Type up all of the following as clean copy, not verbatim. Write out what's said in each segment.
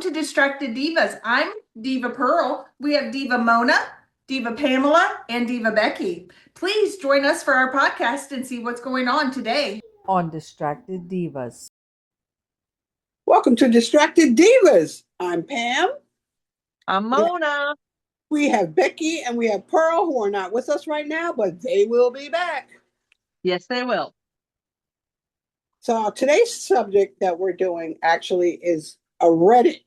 to Distracted Divas. I'm Diva Pearl. We have Diva Mona, Diva Pamela, and Diva Becky. Please join us for our podcast and see what's going on today on Distracted Divas. Welcome to Distracted Divas. I'm Pam. I'm Mona. We have Becky and we have Pearl, who are not with us right now, but they will be back. Yes, they will. So today's subject that we're doing actually is a Reddit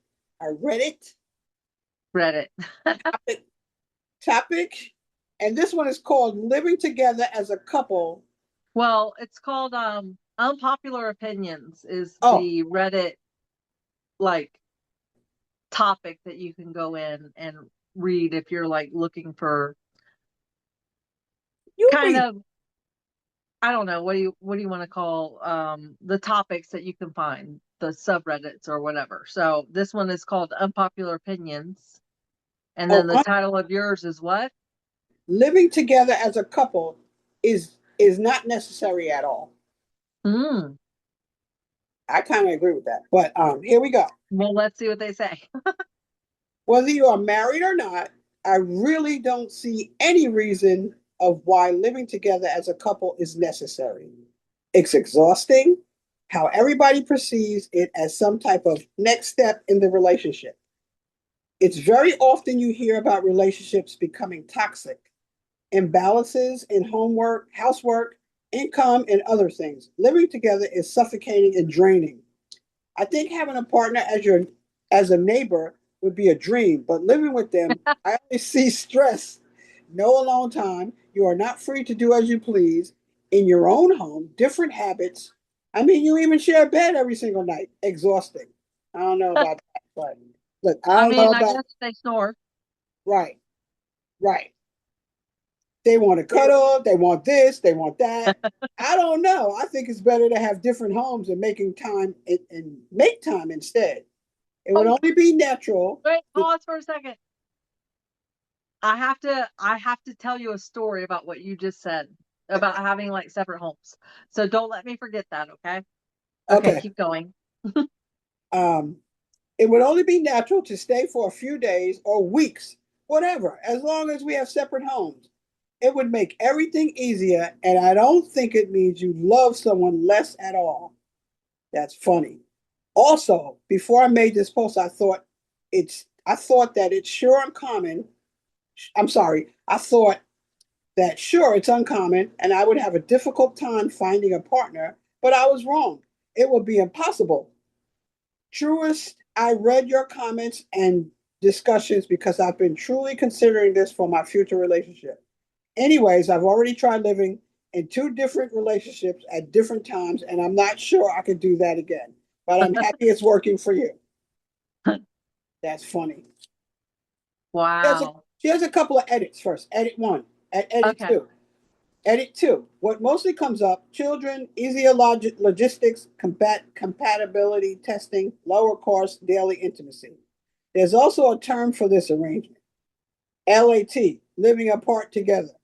topic. And this one is called Living Together as a Couple. Well, it's called unpopular opinions is the Reddit topic that you can go in and read if you're looking for I don't know, what do you want to call the topics that you can find, the subreddits or whatever. So this one is called Unpopular Opinions. And then the title of yours is what? Living together as a couple is not necessary at all. I kind of agree with that. But here we go. Well, let's see what they say. Whether you are married or not, I really don't see any reason of why living together as a couple is necessary. It's exhausting how everybody perceives it as some type of next step in the relationship. It's very often you hear about relationships becoming toxic, imbalances in homework, housework, income, and other things. Living together is suffocating and draining. I think having a partner as a neighbor would be a dream, but living with them, I only see stress. No alone time. You are not free to do as you please in your own home, different habits. I mean, you even share a bed every single night. Exhausting. I don't know about that, but look, I guess they snore. Right. They want to cuddle, they want this, they want that. I don't know. I think it's better to have different homes and make time instead. It would only be natural. Wait, pause for a second. I have to tell you a story about what you just said about having separate homes. So don't let me forget that, okay? Okay, keep going. It would only be natural to stay for a few days or weeks, whatever, as long as we have separate homes. It would make everything easier, and I don't think it means you love someone less at all. That's funny. Also, before I made this post, I thought that it's sure uncommon. I thought that sure it's uncommon and I would have a difficult time finding a partner, but I was wrong. It would be impossible. Truest, I read your comments and discussions because I've been truly considering this for my future relationship. Anyways, I've already tried living in 2 different relationships at different times, and I'm not sure I could do that again. But I'm happy it's working for you. That's funny. Wow. She has a couple of edits first. Edit 1. Edit 2. Edit 2. What mostly comes up: children, easier logistics, compatibility testing, lower cost, daily intimacy. There's also a term for this arrangement: LAT, living apart together.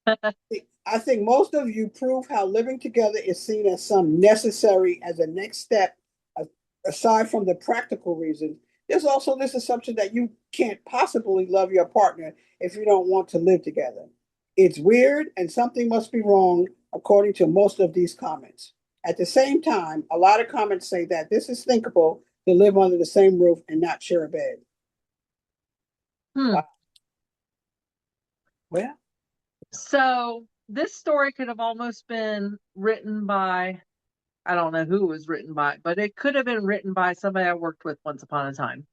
I think most of you prove how living together is seen as some necessary as a next step. Aside from the practical reasons, there's also this assumption that you can't possibly love your partner if you don't want to live together. It's weird and something must be wrong, according to most of these comments. At the same time, a lot of comments say that this is thinkable to live under the same roof and not share a bed. Wow. Well, so this story could have almost been written by, I don't know who it was written by, but it could have been written by somebody I worked with once upon a time.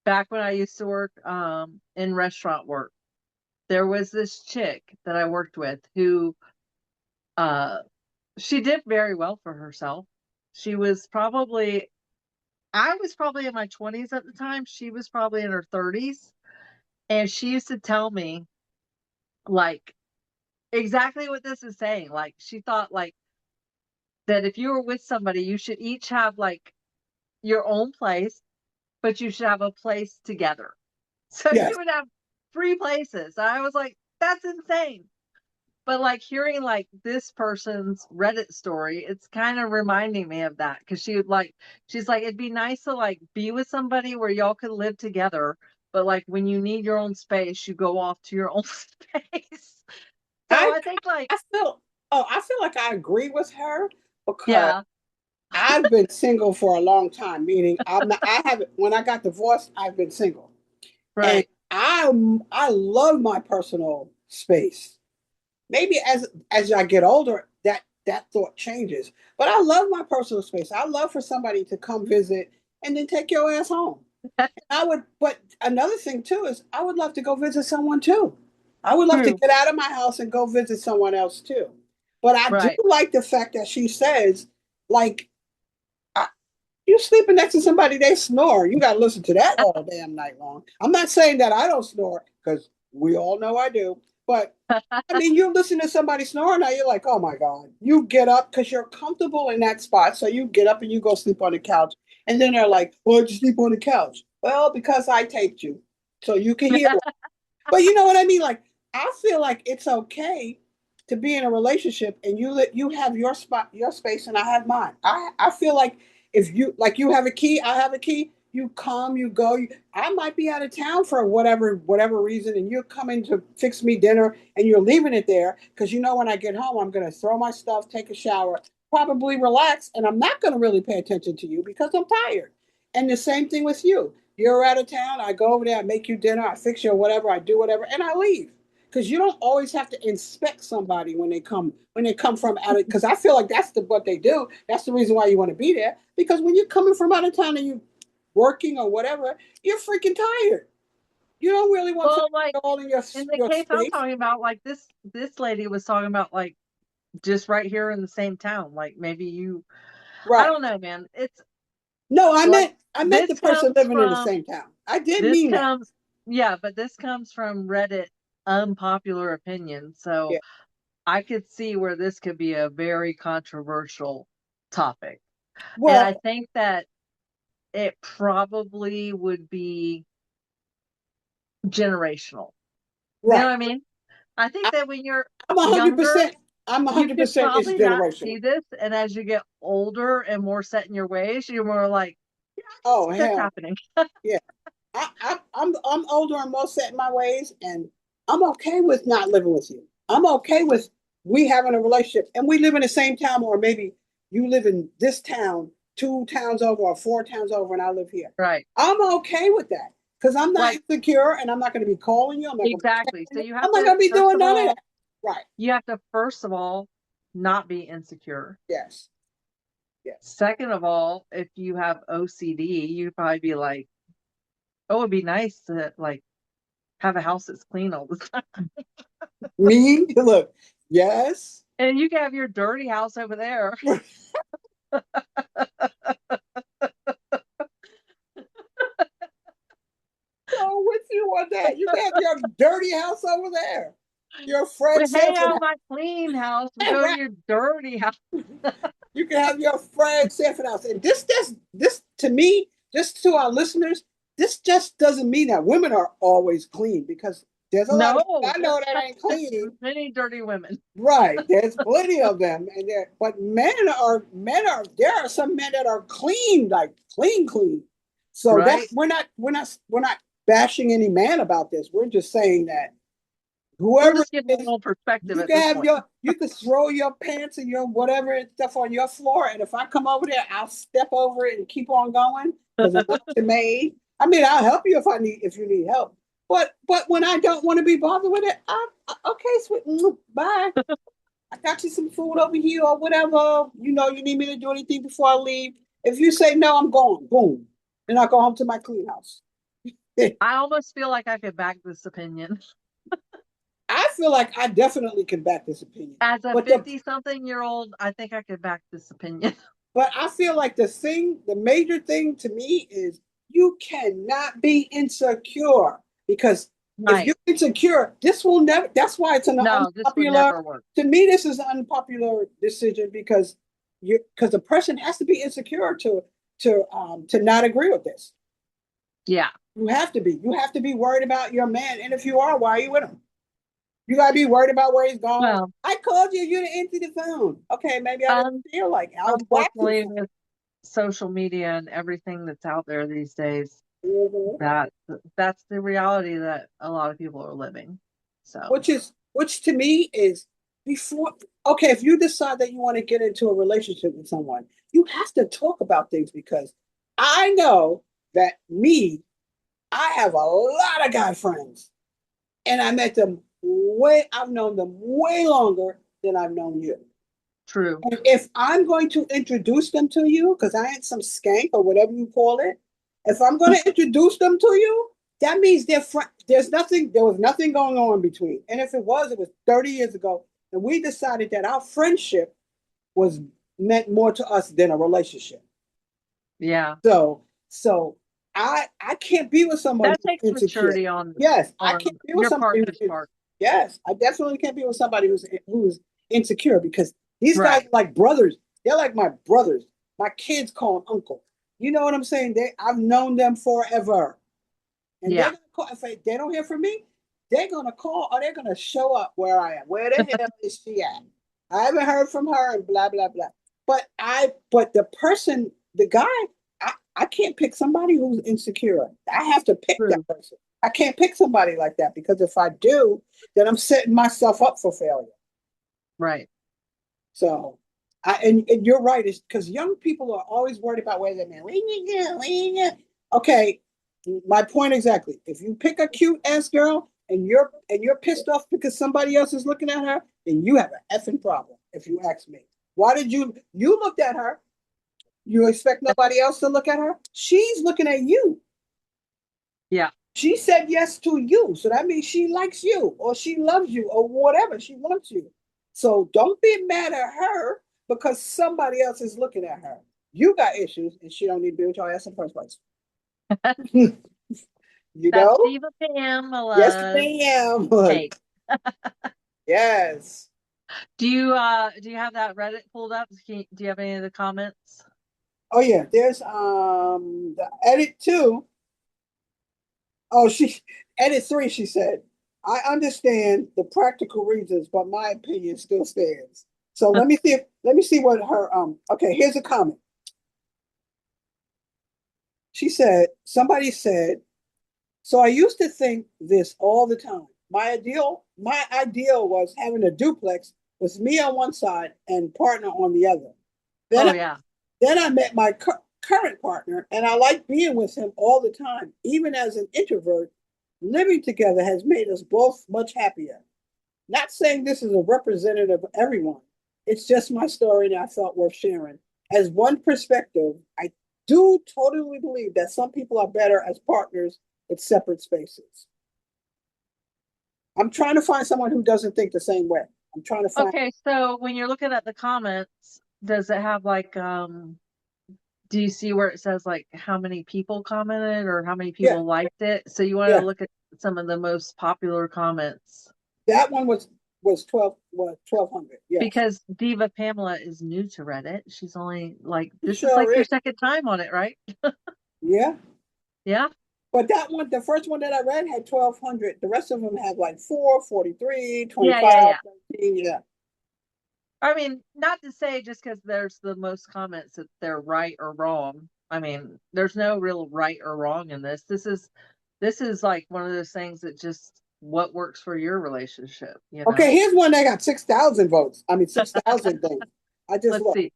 Back when I used to work in restaurant work, there was this chick that I worked with who she did very well for herself. I was probably in my 20s at the time. She was probably in her 30s. And she used to tell me exactly what this is saying. She thought that if you were with somebody, you should each have your own place, but you should have a place together. So you would have 3 places. I was like, that's insane. But like hearing like this person's Reddit story, it's kind of reminding me of that because she's like, it'd be nice to like be with somebody where y'all could live together, but like when you need your own space, you go off to your own space. So I I think like, I feel I feel like I agree with her because yeah, I've been single for a long time, meaning I haven't when I got divorced, I've been single. And right, I love my personal space. Maybe as I get older, that thought changes. But I love my personal space. I love for somebody to come visit and then take your ass home. I would, but another thing too is I would love to go visit someone too. I would love to true, get out of my house and go visit someone else too. But I do right. like the fact that she says, like, you sleeping next to somebody, they snore. You got to listen to that all damn night long. I'm not saying that I don't snore because we all know I do. But I mean, you listen to somebody snoring, now you're like, oh my God. You get up because you're comfortable in that spot. So you get up and you go sleep on the couch. And then they're like, why'd you sleep on the couch? Well, because I taped you. So you can hear. But you know what I mean? Like, I feel like it's okay to be in a relationship and you have your spot, your space, and I have mine. I feel like if you have a key, I have a key. You come, you go. I might be out of town for whatever reason, and you're coming to fix me dinner, and you're leaving it there because you know when I get home, I'm gonna throw my stuff, take a shower, probably relax, and I'm not gonna really pay attention to you because I'm tired. And the same thing with you. You're out of town. I go over there, I make you dinner, I fix you or whatever, I do whatever, and I leave. Because you don't always have to inspect somebody when they come from out of because I feel like what they do. That's the reason why you want to be there. Because when you're coming from out of town and you working or whatever, you're freaking tired. You don't really want to Well, like all in in the your case I'm space. talking about, like this lady was talking about like just right here in the same town. Like maybe I Right. don't know, man. It's No, like I meant the this person comes living in the from same town. I did this mean that. comes yeah, but this comes from Reddit unpopular opinion. So Yeah. I could see where this could be a very controversial topic. And I Well, think that it probably would be generational. You know right. what I mean? I think I, that when you're I'm a hundred younger, percent. I'm a you hundred could percent. It's probably not see generational. this. And as you get older and more set in your ways, you're more like, yeah, I can Oh see this hell, happening. yeah. I'm older and more set in my ways, and I'm okay with not living with you. I'm okay with we having a relationship, and we live in the same town, or maybe you live in this town, 2 towns over, or 4 towns over, and I live here. Right. I'm okay with that because I'm not Like, insecure, and I'm not going to be calling you. I'm not going to be exactly. texting So you. you I'm have not to, going to be first doing of none of all, that. Right? not be insecure. Yes. Yes. Second of all, if you have OCD, you'd probably be like, oh, it'd be nice to like have a house that's clean all the time. Me, look. Yes. And you can have your dirty house over there. So with you on that, you can have your dirty house over there. Your Fred We hang Sanford out my clean house. We go to right? your dirty house. You can have your Fred Sanford house. And this to me, just to our listeners, this just doesn't mean that women are always clean because there's a lot of No, I know that ain't clean. there's many dirty women. Right. There's plenty of them. And there but men are there are some men that are clean, like clean. So Right? that's we're not bashing any man about this. We're just saying that We're whoever just giving it a is, little perspective at this point. you can throw your pants and your whatever and stuff on your floor, and if I come over there, I'll step over it and keep on going because I'm not your maid. I mean, I'll help you if you need help. But when I don't want to be bothered with it, okay, sweet, bye. I got you some food over here or whatever. You know, you need me to do anything before I leave. If you say no, I'm gone. Boom. Then I go home to my clean house. I almost feel like I could back this opinion. I feel like I definitely can back this opinion. As a But 50 something year old, I think I could back this opinion. I feel like the major thing to me is you cannot be insecure because if Right. you're insecure, this will never. That's why it's an No, this would unpopular. never work. To me, this is an unpopular decision because the person has to be insecure to not agree with this. Yeah. You have to be. You have to be worried about your man, and if you are, why are you with him? You gotta be worried about where he's going. Well, I called you, you didn't answer the phone. Okay, maybe I didn't feel like it. I'll block you. unfortunately, with social media and everything that's out there these days, Mhm. that that's the reality that a lot of people are living. So Which to me is before. Okay, if you decide that you want to get into a relationship with someone, you have to talk about things because I know that me, I have a lot of guy friends, and I met them way. I've known them way longer than I've known you. true. And if I'm going to introduce them to you, because I ain't some skank or whatever you call it, if I'm going to introduce them to you, that means there was nothing going on between. And if it was 30 years ago, and we decided that our friendship was meant more to us than a relationship. Yeah. So I can't be with somebody That who's takes insecure. maturity Yes, I on can't be with your somebody partner's part. yes, I definitely can't be with somebody who's insecure because these guys Right. are like brothers. They're like my brothers. My kids call them uncle. You know what I'm saying? I've known them forever. And they're Yeah. gonna call if they don't hear from me, they're gonna call or they're gonna show up where I am. Where the hell is she at? I haven't heard from her and blah blah blah. But the person, the guy, I can't pick somebody who's insecure. I have to pick True. that person. I can't pick somebody like that because if I do, then I'm setting myself up for failure. Right. So and you're right, it's because young people are always worried about where they're man. Where you go? Where you go? Okay, my point exactly. If you pick a cute ass girl and you're pissed off because somebody else is looking at her, then you have an effing problem, if you ask me. Why did you looked at her? You expect nobody else to look at her? She's looking at you. Yeah. She said yes to you. So that means she likes you or she loves you or whatever. She wants you. So don't be mad at her because somebody else is looking at her. You got issues and she don't need to be with your ass in the first place. You That's know? Diva Yes, Pamela. ma'am. Hey, Yes. do you have that Reddit pulled up? Do you have any of the comments? Oh yeah. There's the edit two. Oh, she edit three, she said. I understand the practical reasons, but my opinion still stands. So let me see what her okay, here's a comment. She said, somebody said, so I used to think this all the time. My ideal was having a duplex with me on one side and partner on the other. Then Oh I, yeah. then I met my current partner and I like being with him all the time. Even as an introvert, living together has made us both much happier. Not saying this is a representative of everyone. It's just my story and I felt worth sharing. As one perspective, I do totally believe that some people are better as partners with separate spaces. I'm trying to find someone who doesn't think the same way. I'm trying to find. Okay, so when you're looking at the comments, does it have like do you see where it says like how many people commented or how many Yeah, people liked it? So you want to yeah. look at some of the most popular comments That one was 1200. Yes, because Diva Pamela is new to Reddit. She's only like it this is sure like your is. second time on it, right? Yeah, Yeah. but that one, the first one that I read had 1200. The rest of them had like 4, 43, Yeah, 25, yeah, yeah. 13. Yeah. I mean, not to say just because there's the most comments that they're right or wrong. I mean, there's no real right or wrong in this. This is like one of those things that just what works for your relationship, you Okay, know? here's one that got 6,000 votes. I mean, 6,000 things. I just Let's looked. see.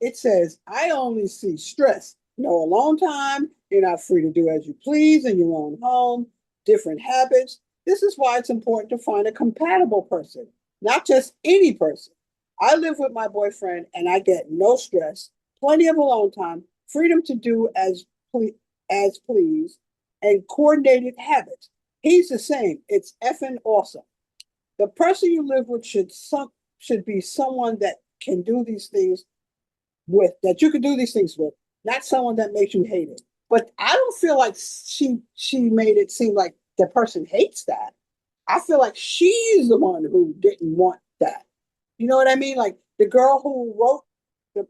It says, I only see stress. No alone time. You're not free to do as you please in your own home, different habits. This is why it's important to find a compatible person, not just any person. I live with my boyfriend and I get no stress, plenty of alone time, freedom to do as please, and coordinated habits. He's the same. It's effing awesome. The person you live with should be someone that can do these things that you can do these things with, not someone that makes you hate it. But I don't feel like she made it seem like the person hates that. I feel like she's the one who didn't want that. You know what I mean? Like the girl who wrote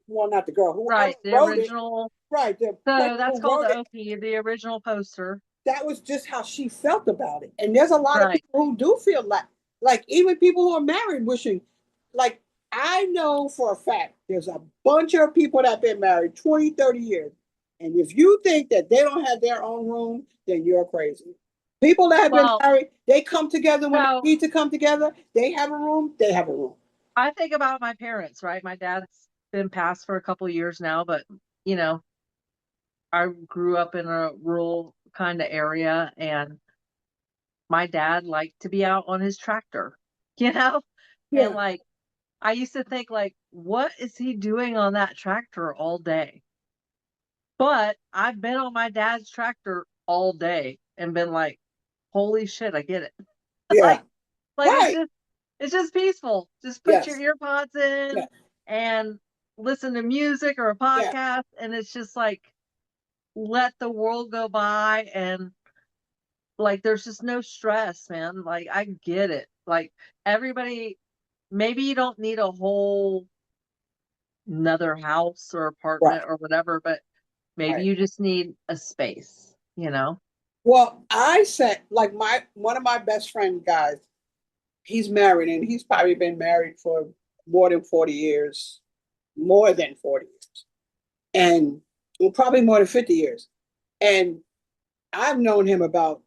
not the girl, whoever Right, the wrote it, original. right? The person So that's who called wrote the it, OP, the original poster. that was just how she felt about it. And there's a lot of Right. people who do feel like Like even people who are married wishing, like I know for a fact there's a bunch of people that have been married 20, 30 years. And if you think that they don't have their own room, then you're crazy. People that have been Well, married, they come together when so they need to come together. They have a room, they have a room. I think about my parents, right? My dad's been passed for a couple years now, but you know, I grew up in a rural kind of area, and my dad liked to be out on his tractor, you know? And Yeah. like, I used to think, like, what is he doing on that tractor all day? But I've been on my dad's tractor all day and been like, holy shit, I get it. Yeah. like, like Right. it's just peaceful. Just put your Yes. earpods Yeah. in and listen to music or a Yeah. podcast, and it's just like let the world go by, and like there's just no stress, man. Like I get it. Like everybody, maybe you don't need a whole another house or Right. apartment or whatever, but maybe Right. you just need a space, you know? Well, I said like my one of my best friend guys, he's married and he's probably been married for more than 40 years, more than 40 years. And well, probably more than 50 years. And I've known him about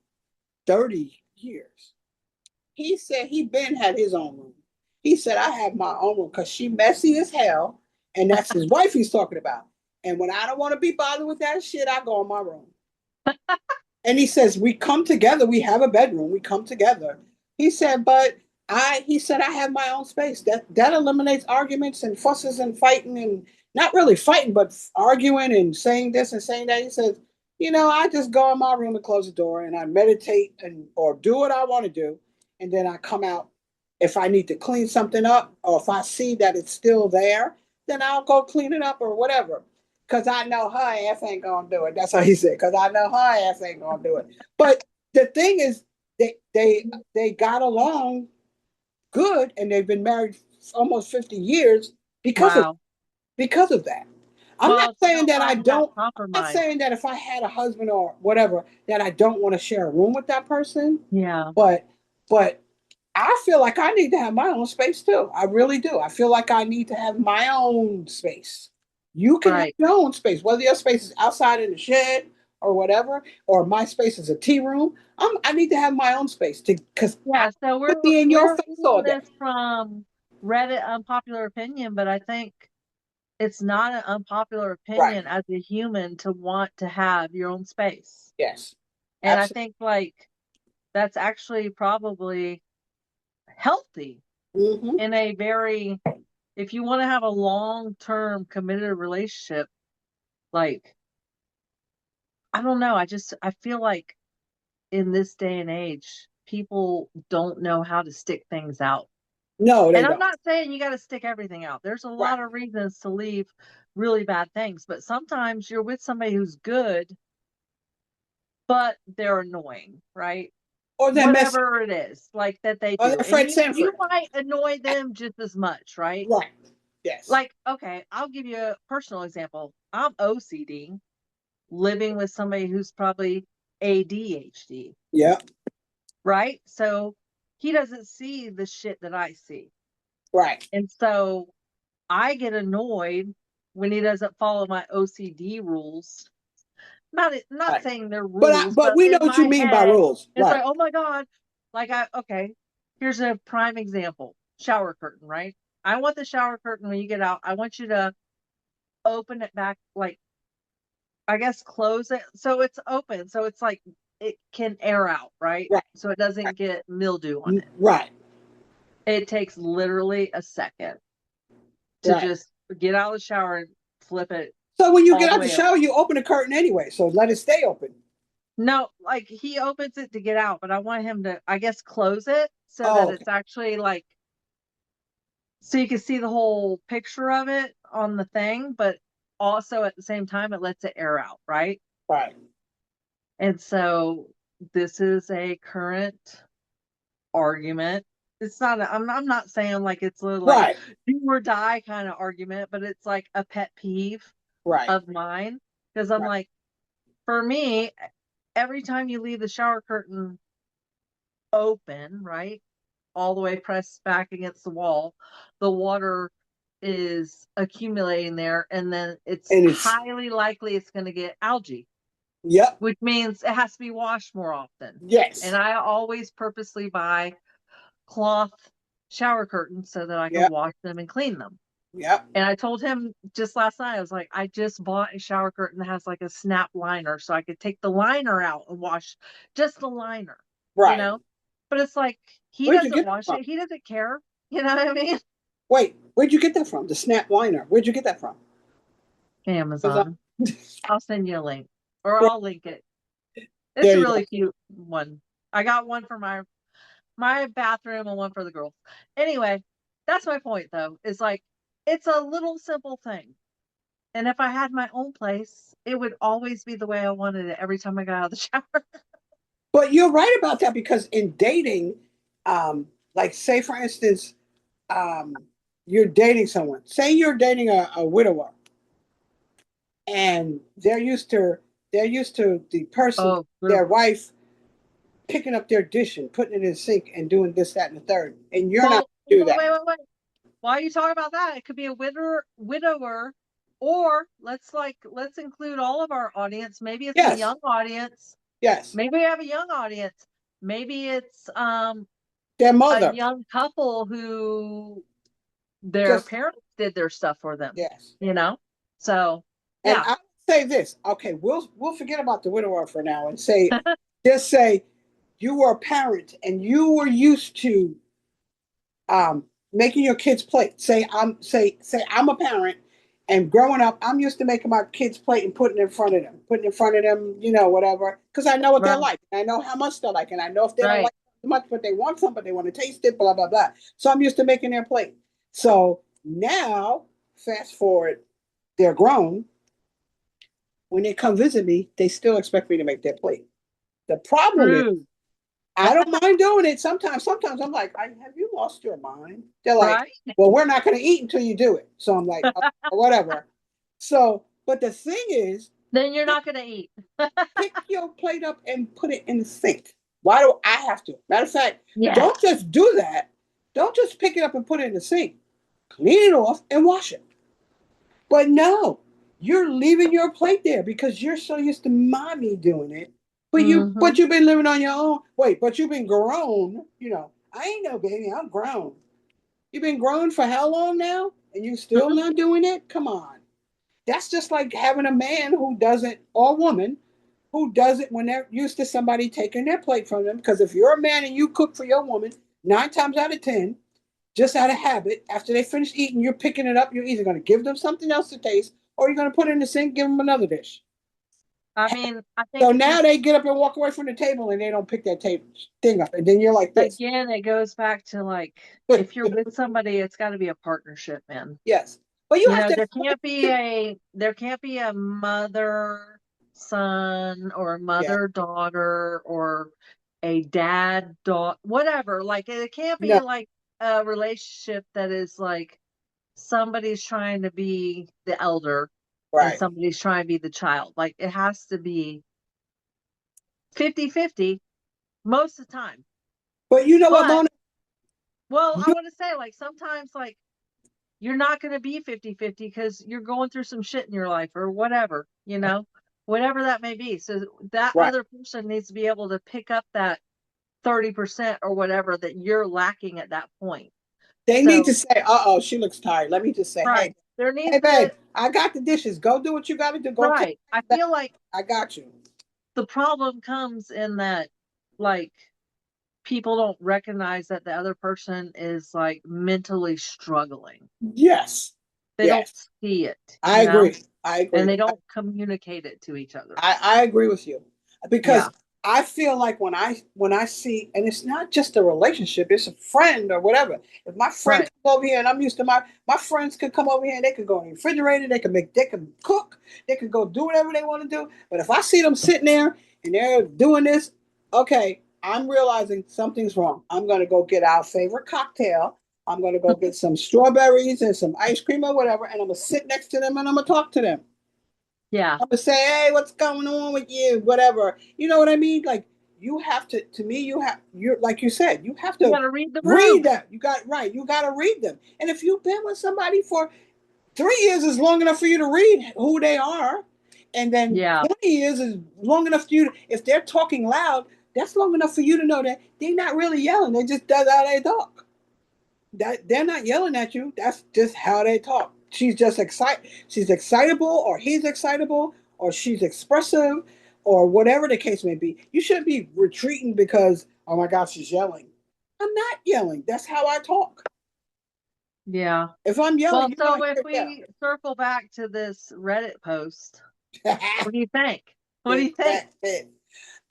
30 years. He said he been had his own room. He said, I have my own room because she messy as hell. And that's his wife he's talking about. And when I don't want to be bothered with that shit, I go in my room. And he says, we come together, we have a bedroom, we come together. He said, but he said, I have my own space. That eliminates arguments and fusses and fighting and not really fighting, but arguing and saying this and saying that. He says, I just go in my room and close the door and I meditate and or do what I want to do. And then I come out. If I need to clean something up or if I see that it's still there, then I'll go clean it up or whatever. Cause I know her ass ain't gonna do it. That's what he said. Cause I know her ass ain't gonna do it. But the thing is, they got along good, and they've been married almost 50 years because of Wow. because of that. I'm not Well, saying still that I finding that don't. I'm not compromise. saying that if I had a husband or whatever, that I don't want to share a room with that person. Yeah. But but I feel like I need to have my own space too. I really do. I feel like I need to have my own space. You can have Right. your own space, whether your space is outside in the shed or whatever, or my space is a tea room. I need to have my own space to because I Yeah, so could be in your we're face reading all day. this from Reddit unpopular opinion, but I think it's not an unpopular Right. opinion as a human to want to have your own space. Yes. And I Absolutely. think like that's actually probably healthy Hmm. in a very, if you want to have a long-term committed relationship, like I don't know, I feel like in this day and age, people don't know how to stick things out. No, they And I'm don't. not saying you got to stick everything out. There's a Right. lot of reasons to leave really bad things, but sometimes you're with somebody who's good, but they're annoying, right? Or they're messy. Whatever it is, like that they Or do. they're And Fred you Sanford. might annoy them just as much, right? Right. Yes. Like, okay, I'll give you a personal example. I'm OCD, living with somebody who's probably ADHD, Yeah. right? So he doesn't see the shit that I see. Right. And so I get annoyed when he doesn't follow my OCD rules. Not Right. saying they're But rules, but but we know in what you my mean by head, rules. it's Right. like, oh my God. Like okay, here's a prime example. Shower curtain, right? I want the shower curtain when you get out. I want you to open it back, like I guess close it so it's open. So it's like it can air out, right? Right. So it doesn't get mildew on it. Right. It takes literally a second to Right. just get out of the shower and flip it So when you all get the out the way shower, open. you open the curtain anyway. So let it stay open. No, like he opens it to get out, but I want him to, I guess, close it so that Oh, okay. it's actually like, so you can see the whole picture of it on the thing, but also at the same time, it lets it air out, right? Right. And so this is a current argument. It's not, I'm not saying like it's a like Right. do or die kind of argument, but it's like a pet peeve Right. of mine. Because I'm Right. like, for me, every time you leave the shower curtain open, right? all the way pressed back against the wall, the water is accumulating there, and then it's And it's, highly likely it's going to get algae, yep, which means it has to be washed more often. And yes, I always purposely buy cloth shower curtains so that I can yep, wash them and clean them. yep, And I told him just last night, I was like, I just bought a shower curtain that has like a snap liner so I could take the liner out and wash just the liner, you right. know? But it's like, he Where'd you doesn't get that wash from? it. He doesn't care. You know what I mean? Wait, where'd you get that from? The snap liner. Where'd you get that from? Amazon. I'll send you a link or Right, I'll link it. It's there a you go. really cute one. I got one for my bathroom and one for the girls. Anyway, that's my point though. Is like it's a little simple thing. And if I had my own place, it would always be the way I wanted it every time I got out of the shower. But you're right about that because in dating, like say for instance, um, you're dating someone. Say you're dating a widower, and they're used to the person, Oh, their wife, picking up their dish and putting it in the sink and doing this, that, and the third, and you're not well, gonna do wait, that. wait, wait. Why are you talking about that? It could be a widower, or let's include all of our audience. Maybe it's a Yes, young audience. yes, Maybe we have a young audience. Maybe it's their a mother. young couple who their Just parents did their stuff for them, yes. you know? So, And yeah. I would say this. Okay, we'll forget about the widower for now and say, just say you were a parent and you were used to making your kids plate. Say I'm a parent, and growing up, I'm used to making my kids plate and putting in front of them, whatever, because I know what they're Right, like. I know how much they're like, and I know if they don't right. like it much, but they want some, but they want to taste it, blah blah blah. So I'm used to making their plate. So now, fast forward, they're grown. When they come visit me, they still expect me to make their plate. The problem is True. I don't mind doing it. Sometimes I'm like, have you lost your mind? They're like, Right? well, we're not going to eat until you do it. So I'm like, oh, whatever. So, but the thing is, Then you're not going to eat. pick your plate up and put it in the sink. Why do I have to? Matter of fact, Yes. don't just do that. Don't just pick it up and put it in the sink. Clean it off and wash it. But no, you're leaving your plate there because you're so used to mommy doing it. But you Mm-hmm. but you've been living on your own. Wait, but you've been grown, I ain't no baby, I'm grown. You've been grown for how long now? And you still not doing it? Come on. That's just like having a man who doesn't, or woman who does it when they're used to somebody taking their plate from them. Because if you're a man and you cook for your woman, 9 times out of 10, just out of habit, after they finish eating, you're picking it up. You're either going to give them something else to taste or you're going to put it in the sink, give them another dish. I mean, I So think now they get up and walk away from the table and they don't pick that table thing up. And then you're like this. again, it goes back to like if you're with somebody, it's got to be a partnership, man. Yes. But you You have know, to. there can't be a mother son or a Yeah. mother daughter or a dad daughter, whatever. Like it can't No. be like a relationship that is like somebody's trying to be the elder and Right. somebody's trying to be the child. Like it has to be 50-50 most of the time. But you know what, But, Mona? well, I You, want to say, like, sometimes, like, you're not going to be 50-50 because you're going through some shit in your life or whatever, whatever that may be. So that right. other person needs to be able to pick up that 30% or whatever that you're lacking at that point. They need to So, say, she looks tired. Let me just say, right. There hey, needs babe, to, I got the dishes. Go do what you got to do. Go take right. I that. feel like I got you. the problem comes in that, like, people don't recognize that the other person is like mentally struggling. Yes. They don't Yes. see it, I agree. I and agree. they don't communicate it to each other. I agree with you Yeah, because I feel like when I see, and it's not just a relationship, it's a friend or whatever. If my friend right. come over here and I'm used to my friends could come over here and they could go in the refrigerator, they could cook, they could go do whatever they want to do. But if I see them sitting there and they're doing this, okay, I'm realizing something's wrong. I'm gonna go get our favorite cocktail. I'm gonna go get some strawberries and some ice cream or whatever, and I'm gonna sit next to them and I'm gonna talk to them. Yeah, I'm gonna say, hey, what's going on with you? Whatever. You know what I mean? Like you have to me, you're like you said, you have You to gotta read the read room. them. You got right. You got to read them. And if you've been with somebody for 3 years is long enough for you to read who they are. And then Yeah. 20 years is long enough for you to, if they're talking loud, that's long enough for you to know that they're not really yelling. They just does how they talk. That they're not yelling at you. That's just how they talk. She's just excited. She's excitable, or he's excitable, or she's expressive, or whatever the case may be. You shouldn't be retreating because, oh my God, she's yelling. I'm not yelling. That's how I talk. Yeah. If I'm Well, yelling, you're so gonna if hear we circle back to this Reddit post, it. what do you think? What do you think? That's it.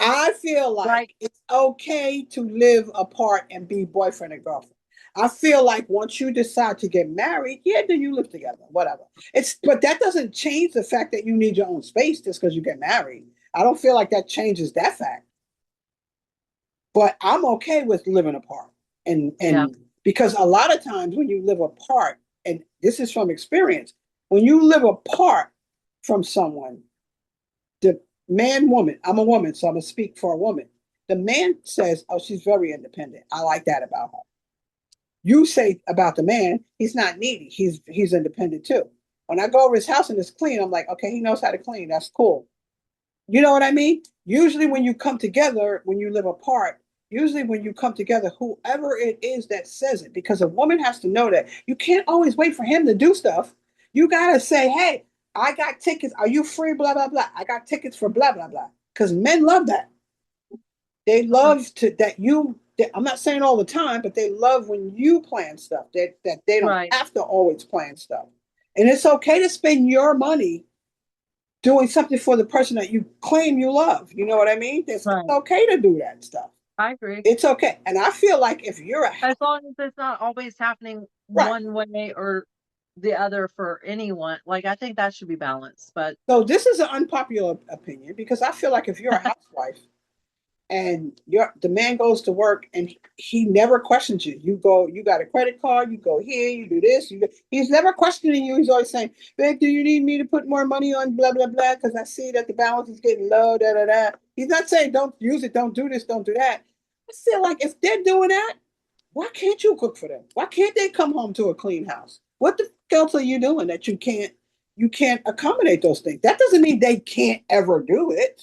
I feel Like, like it's okay to live apart and be boyfriend and girlfriend. I feel like once you decide to get married, yeah, then you live together, whatever. But that doesn't change the fact that you need your own space just because you get married. I don't feel like that changes that fact. But I'm okay with living apart. And yeah, because a lot of times when you live apart, and this is from experience, when you live apart from someone, the man, woman, I'm a woman, so I'm gonna speak for a woman. The man says, oh, she's very independent. I like that about her. You say about the man, he's not needy. He's independent too. When I go over his house and it's clean, I'm like, okay, he knows how to clean. That's cool. You know what I mean? Usually when you come together, when you live apart, usually when you come together, whoever it is that says it, because a woman has to know that you can't always wait for him to do stuff. You gotta say, hey, I got tickets. Are you free? Blah, blah, blah. I got tickets for blah, blah, blah. Because men love that. They love to that you I'm not saying all the time, but they love when you plan stuff, that they don't right, have to always plan stuff. And it's okay to spend your money doing something for the person that you claim you love. You know what I mean? It's right. okay to do that stuff. I agree. It's okay. And I feel like if you're a As long as it's not always happening right. one way or the other for anyone. Like, I think that should be balanced. But So this is an unpopular opinion because I feel like if you're a housewife and the man goes to work and he never questions you. You go, you got a credit card, you go here, you do this. He's never questioning you. He's always saying, babe, do you need me to put more money on blah, blah, blah, because I see that the balance is getting low, da, da, da. He's not saying don't use it, don't do this, don't do that. I feel like if they're doing that, why can't you cook for them? Why can't they come home to a clean house? What the else are you doing that you can't accommodate those things? That doesn't mean they can't ever do it.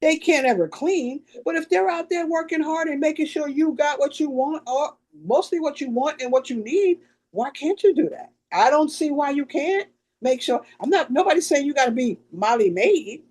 They can't ever clean, but if they're out there working hard and making sure you got what you want, or mostly what you want and what you need, why can't you do that? I don't see why you can't. Make sure nobody's saying you got to be Molly Maid,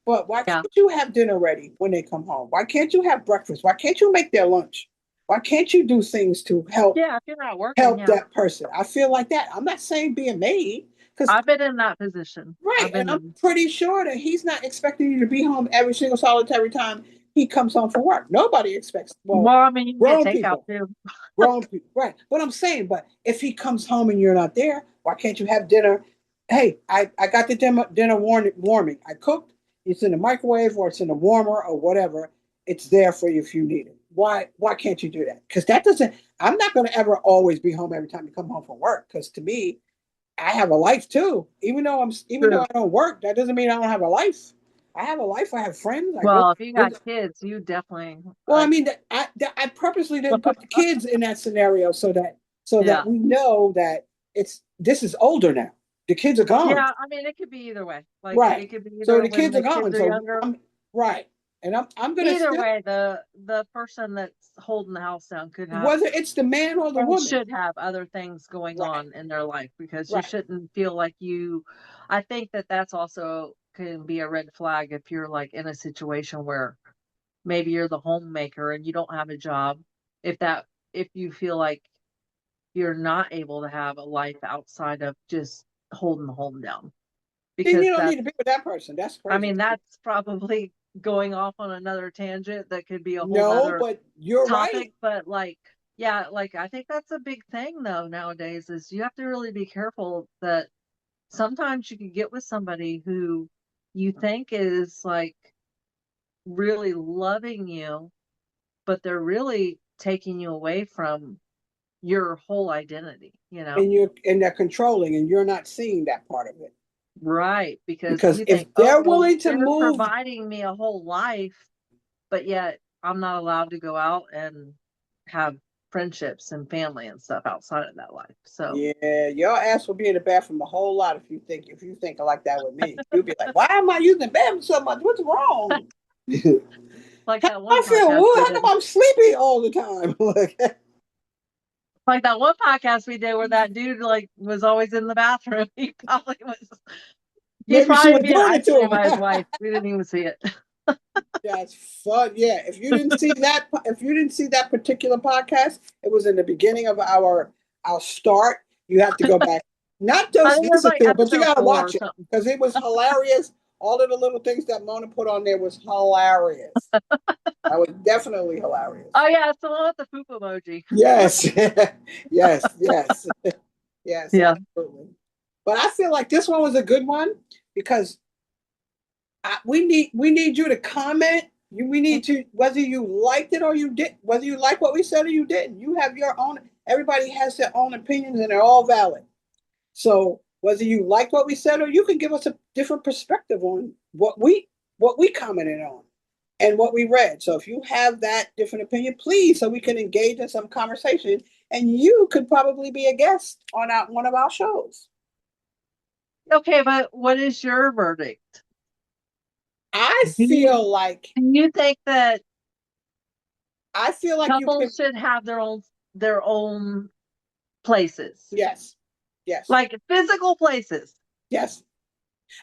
but why yeah, can't you have dinner ready when they come home? Why can't you have breakfast? Why can't you make their lunch? Why can't you do things to help yeah, if you're not working, help yeah. that person? I feel like that. I'm not saying be a maid because I've been in that position. right, I've and been I'm in, pretty sure that he's not expecting you to be home every single solitary time he comes home from work. Nobody expects. Well, well, I mean, you can get grown takeout people, too. grown people, right? But I'm saying, but if he comes home and you're not there, why can't you have dinner? Hey, I got the dinner warming. I cooked. It's in the microwave or it's in the warmer or whatever. It's there for you if you need it. Why can't you do that? Because that doesn't. I'm not going to ever always be home every time you come home from work. Because to me, I have a life too. Even though True. I don't work, that doesn't mean I don't have a life. I have a life. I have friends. I go. Well, if you got kids, you definitely, Well, I mean, I purposely didn't put the kids in that scenario so that yeah. we know that this is older now. The kids are gone, Yeah, I mean, it could be either way. Like, right? it could be So either the when kids are the kids gone. are So younger. I'm right, and I'm gonna Either still way, the person that's holding the house down could have whether it's the man or the and woman, should have other things going right, on in their life because you right. shouldn't feel like you. I think that that's also can be a red flag if you're like in a situation where maybe you're the homemaker and you don't have a job. If that, if you feel like you're not able to have a life outside of just holding the home down, Then because you don't need that's, to be with that person. That's I crazy. mean, that's probably going off on another tangent that could be a whole No, nother but you're right. topic, but like, yeah, like I think that's a big thing though nowadays is you have to really be careful that sometimes you can get with somebody who you think is like really loving you, but they're really taking you away from your whole identity, you know? And they're controlling, and you're not seeing that part of it. Right, because Because you think, if oh, they're well, willing to they're move, providing me a whole life, but yet I'm not allowed to go out and have friendships and family and stuff outside of that life. So Yeah, your ass will be in the bathroom a whole lot if you think like that with me. You'll be like, why am I using the bathroom so much? What's wrong? like that one I feel podcast we how did. come I'm sleepy all the time? Like that one podcast we did where that dude like was always in the bathroom. He probably was. He's Maybe she probably was being doing it isolated to by his him. wife. We didn't even see it. That's fun. Yeah, if you didn't see that, if you didn't see that particular podcast, it was in the beginning of our start. You have to go back, not I just think it was listen like to it, but you episode got to 4 or watch it something. because it was hilarious. All of the little things that Mona put on there was hilarious. That was definitely hilarious. Oh yeah, it's the one with the poop emoji. Yes, yes, yes, yes, Yeah. absolutely. But I feel like this one was a good one because we need you to comment. We need to whether you liked it or you didn't, whether you like what we said or you didn't. You have your own. Everybody has their own opinions and they're all valid. So whether you liked what we said or you can give us a different perspective on what we commented on and what we read. So if you have that different opinion, please, so we can engage in some conversation, and you could probably be a guest on one of our shows. Okay, but what is your verdict? I Do you, feel like do you think that you can. couples should have their own places? Yes, yes, Like physical places. yes.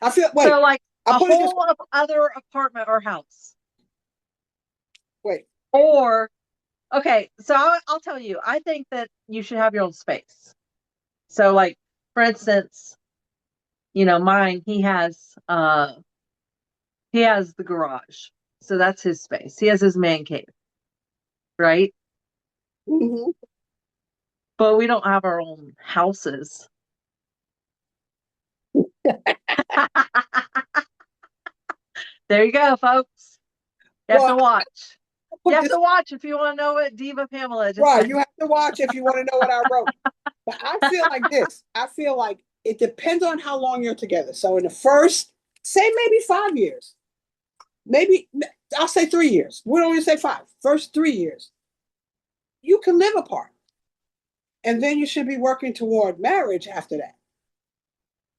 I feel. Wait, So like I'll a put it this way. whole other apartment or house. Wait. Or okay, so I'll tell you, I think that you should have your own space. So like for instance, mine, he has the garage. So that's his space. He has his man cave, right? Mm-hmm. But we don't have our own houses. There you go, folks. You have Well, to watch. I'll You put have this to watch if you want to know what Diva Pamela just right. said. You have to watch if you want to know what I wrote. But I feel like this. I feel like it depends on how long you're together. So in the first, say maybe 5 years, maybe I'll say 3 years. We don't even say five. First 3 years, you can live apart, and then you should be working toward marriage after that.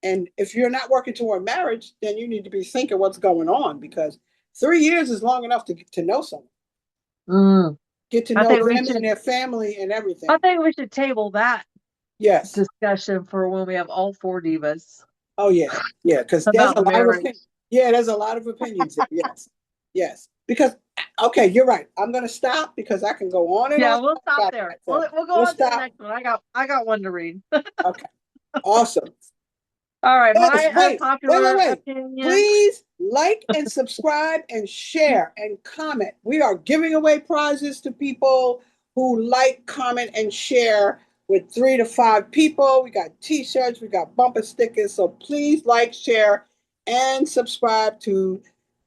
And if you're not working toward marriage, then you need to be thinking what's going on because 3 years is long enough to know someone, Mm, get to I know think we them and should. their family and I everything. think we should table that Yes. discussion for when we have all 4 divas Oh yeah. Yeah. Because there's a about lot of marriage. opinions. Yeah, there's a lot of opinions there. Yes. Yes. Because okay, you're right. I'm gonna stop because I can go on and Yeah, on we'll stop about there. that. We'll So we'll go we'll on to the stop. next one. I got one to read. Okay. Awesome. All right, Yes, my wait, unpopular wait. opinion. Please like and subscribe and share and comment. We are giving away prizes to people who like, comment, and share with 3 to 5 people. We got t-shirts, we got bumper stickers. So please like, share, and subscribe to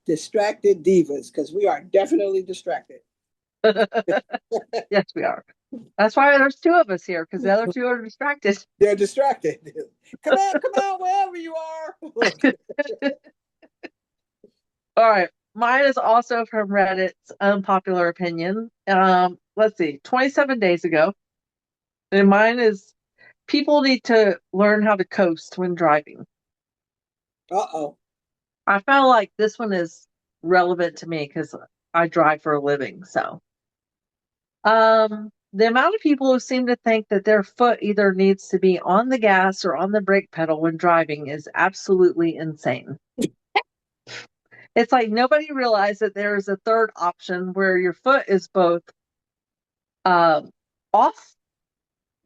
Distracted Divas because we are definitely distracted. Yes, we are. That's why there's 2 of us here because the other 2 are distracted. They're distracted. Come on, wherever you are. All right. Mine is also from Reddit's unpopular opinion. Let's see, 27 days ago. And mine is people need to learn how to coast when driving. Uh-oh. I felt like this one is relevant to me because I drive for a living. So, the amount of people who seem to think that their foot either needs to be on the gas or on the brake pedal when driving is absolutely insane. It's like nobody realized that there is a third option where your foot is both off.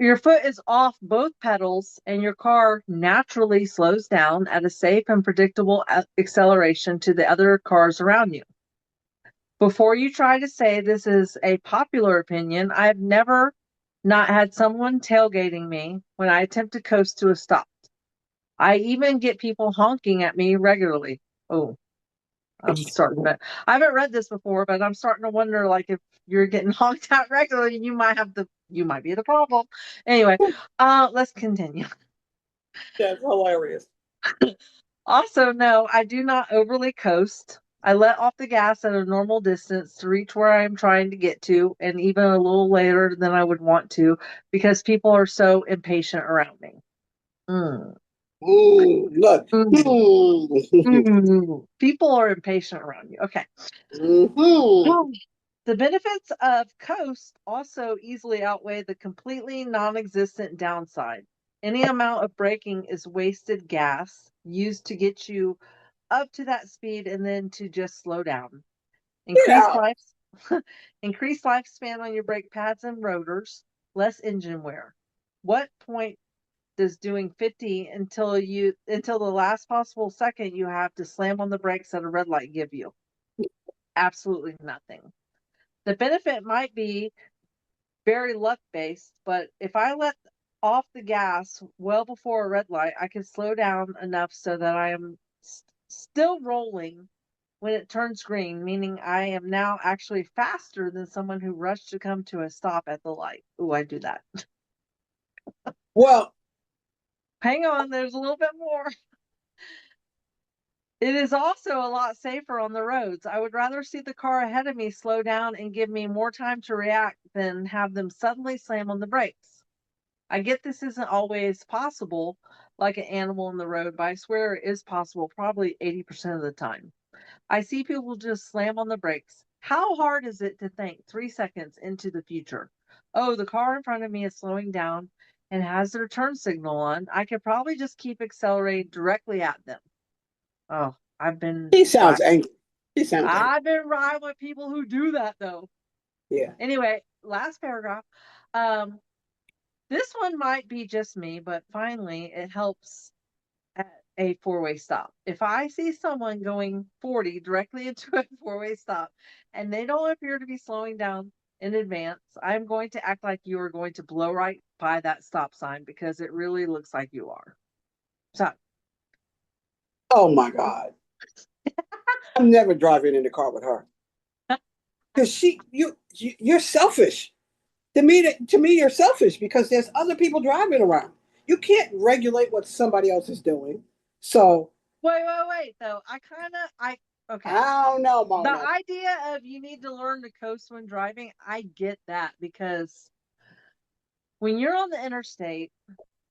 Your foot is off both pedals, and your car naturally slows down at a safe and predictable acceleration to the other cars around you. Before you try to say this is a popular opinion, I've never not had someone tailgating me when I attempt to coast to a stop. I even get people honking at me regularly. Oh, I haven't read this before, but I'm starting to wonder, like, if you're getting honked at regularly, you might be the problem. Anyway, let's continue. That's hilarious. Also, no, I do not overly coast. I let off the gas at a normal distance to reach where I'm trying to get to, and even a little later than I would want to, because people are so impatient around me. Mm. Look. Mm. People are impatient around you. Okay. Mm-hmm. The benefits of coast also easily outweigh the completely non-existent downside. Any amount of braking is wasted gas used to get you up to that speed and then to just slow down. Increased Yeah. life, increased lifespan on your brake pads and rotors, less engine wear. What point does doing 50 until the last possible second you have to slam on the brakes at a red light give you? Absolutely nothing. The benefit might be very luck based, but if I let off the gas well before a red light, I can slow down enough so that I am still rolling when it turns green, meaning I am now actually faster than someone who rushed to come to a stop at the light. Ooh, I do that. Well, Hang on, there's a little bit more. It is also a lot safer on the roads. I would rather see the car ahead of me slow down and give me more time to react than have them suddenly slam on the brakes. I get this isn't always possible like an animal in the road, but I swear it is possible probably 80% of the time. I see people just slam on the brakes. How hard is it to think 3 seconds into the future? Oh, the car in front of me is slowing down and has their turn signal on. I could probably just keep accelerating directly at them. Oh, he sounds angry. He sounds angry. I've been riding with people who do that though. Yeah. Anyway, last paragraph. Um, this one might be just me, but finally it helps at a four-way stop. If I see someone going 40 directly into a four-way stop and they don't appear to be slowing down in advance, I'm going to act like you are going to blow right by that stop sign because it really looks like you are. So, Oh my God. I'm never driving in the car with her. Because you're selfish. To me, you're selfish because there's other people driving around. You can't regulate what somebody else is doing. So wait, though. Okay. I don't know, The Mona. idea of you need to learn to coast when driving, I get that because when you're on the interstate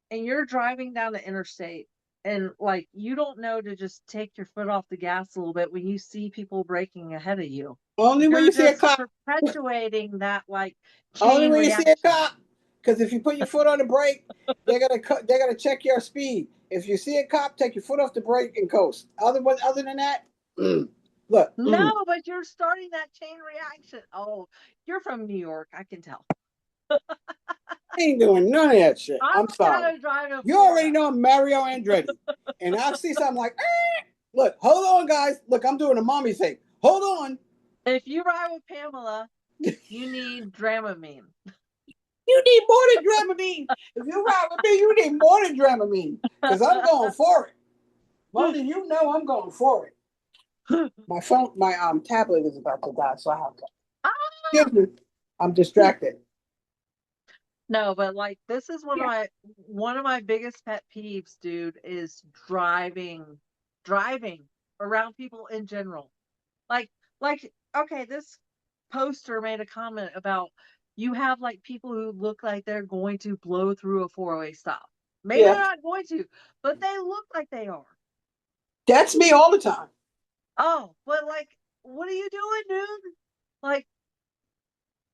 and you're driving down the interstate and like you don't know to just take your foot off the gas a little bit when you see people braking ahead of you. Only when You're you see a just cop. perpetuating that like Only chain when you see a reaction. cop. Because if you put your foot on the brake, they're gonna check your speed. If you see a cop, take your foot off the brake and coast. Other than that, look. No, but you're starting that chain reaction. Oh, you're from New York. I can tell. I ain't doing none of that shit. I I'm learned how sorry. to drive in You already Florida. know I'm Mario Andretti. And I see something like, look, hold on, guys. Look, I'm doing a mommy thing. Hold on. If you ride with Pamela, you need Dramamine. You need more than Dramamine. If you ride with me, you need more than Dramamine. Because I'm going for it. Mommy, you know I'm going for it. My tablet is about to die, so I have to. Ah! Excuse me. I'm distracted. No, but like this is Yeah. one of my biggest pet peeves, dude, is driving around people in general. Like like okay, this poster made a comment about you have like people who look like they're going to blow through a four-way stop. Maybe they're Yeah. not going to, but they look like they are. That's me all the time. Oh, but like, what are you doing, dude? Like,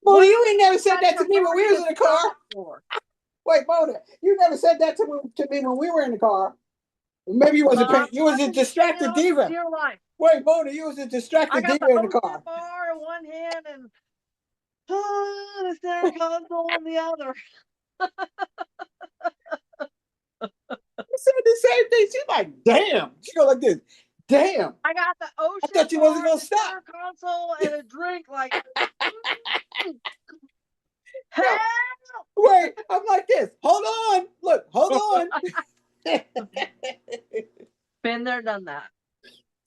Mona, what you are ain't never you said in that such to a me when we hurry was to in the car. stop for? Wait, Mona, you never said that to me when we were in the car. Maybe you wasn't I'm paying. You was a trying to stay distracted on for diva. dear life. Wait, Mona, you was a I distracted got the diva in the ocean car. bar in one hand and the center console in the other. You said the same thing. She's like, damn. She go like this. Damn. I got the I ocean thought you wasn't bar, gonna the stop. center console, and a drink. Like, No, hell! wait. I'm like this. Hold on. Look, hold on. Been there, done that.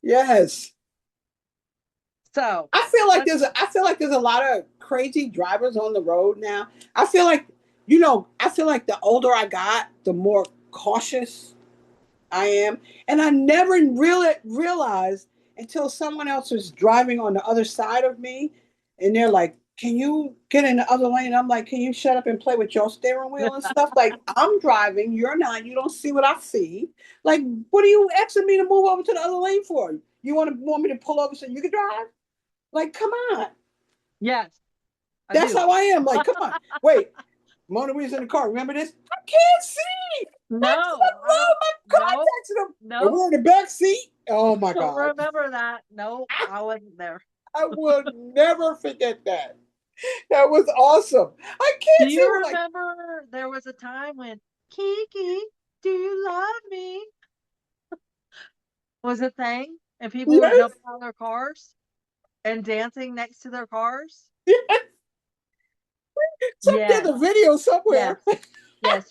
Yes. So I feel like there's a lot of crazy drivers on the road now. I feel like, I feel like the older I got, the more cautious I am. And I never really realized until someone else is driving on the other side of me, and they're like, "Can you get in the other lane?" I'm like, "Can you shut up and play with your steering wheel and stuff?" Like, I'm driving, you're not. You don't see what I see. Like, what are you asking me to move over to the other lane for? You want me to pull over so you can drive? Like, come on. Yes, I That's do. how I am. Like, come on. Wait, Mona, we was in the car. Remember this? I can't see. What's No, I wrong? don't. My No, contacts in them. And no, we're in the back seat. Oh my don't God. remember that. No, I wasn't there. I will never forget that. That was awesome. I Do can't see. you We're like, remember there was a time when Kiki, do you love me? Was a thing, and people were yes, jumping out of their cars and dancing next to their cars? yes. Some did Yes, a video yes, somewhere. yes.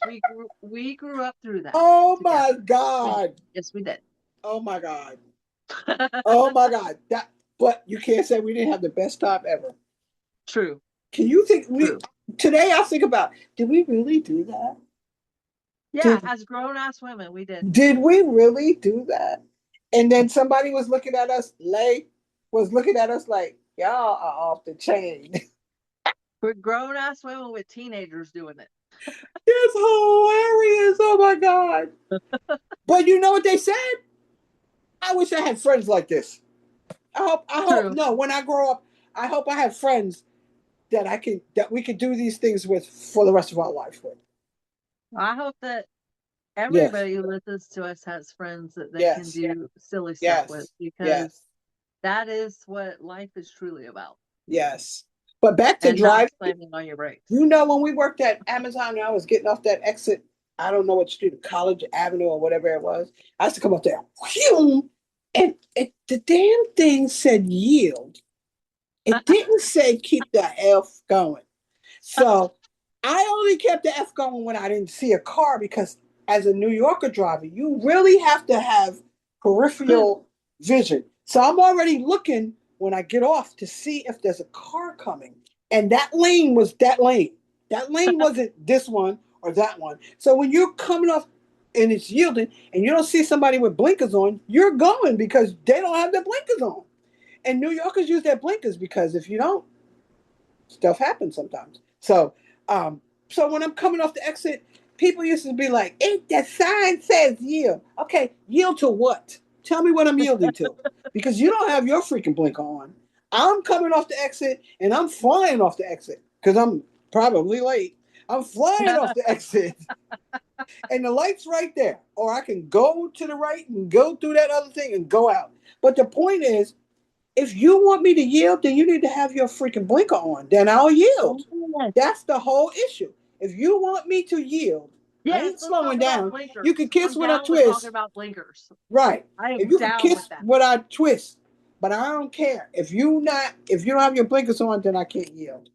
We grew up through that Oh my together. God. Yes, we did. Oh my God. Oh my God. That, but you can't say we didn't have the best time ever. True, Can you think we true. today I think about, did we really do that? Yeah, Did as grown ass women, we did. did we really do that? And then somebody was looking at us, Lay was looking at us like, y'all are off the chain. We're grown ass women with teenagers doing it. It's hilarious. Oh my God. But you know what they said? I wish I had friends like this. I hope, True. no, when I grow up, I hope I have friends that we could do these things with for the rest of our life with. I hope that Yes, everybody who listens to us has friends that they can yes, do silly stuff with, yes, because yes, that is what life is truly about. yes. But back to And not driving, slamming on your brakes. you know, when we worked at Amazon and I was getting off that exit, I don't know what street, College Avenue or whatever it was. I used to come up there, whew, and the damn thing said yield. It didn't say keep the F going. So I only kept the F going when I didn't see a car, because as a New Yorker driver, you really have to have peripheral vision. So I'm already looking when I get off to see if there's a car coming. And that lane was that lane. That lane wasn't this one or that one. So when you're coming off and it's yielding and you don't see somebody with blinkers on, you're going because they don't have their blinkers on. And New Yorkers use their blinkers because if you don't, stuff happens sometimes. Um, so when I'm coming off the exit, people used to be like, the sign says yield." Okay, yield to what? Tell me what I'm yielding to, because you don't have your freaking blinker on. I'm coming off the exit and I'm flying off the exit because I'm probably late. I'm flying off the exit and the light's right there. Or I can go to the right and go through that other thing and go out. But the point is, if you want me to yield, then you need to have your freaking blinker on. Then I'll yield. Yes. That's the whole issue. If you want me to yield, I Yes, ain't let's talk slowing about down. blinkers. You can kiss I'm when I down with talking twist. about blinkers. Right. I If am you can down with kiss that. when I twist, but I don't care. If you don't have your blinkers on, then I can't yield.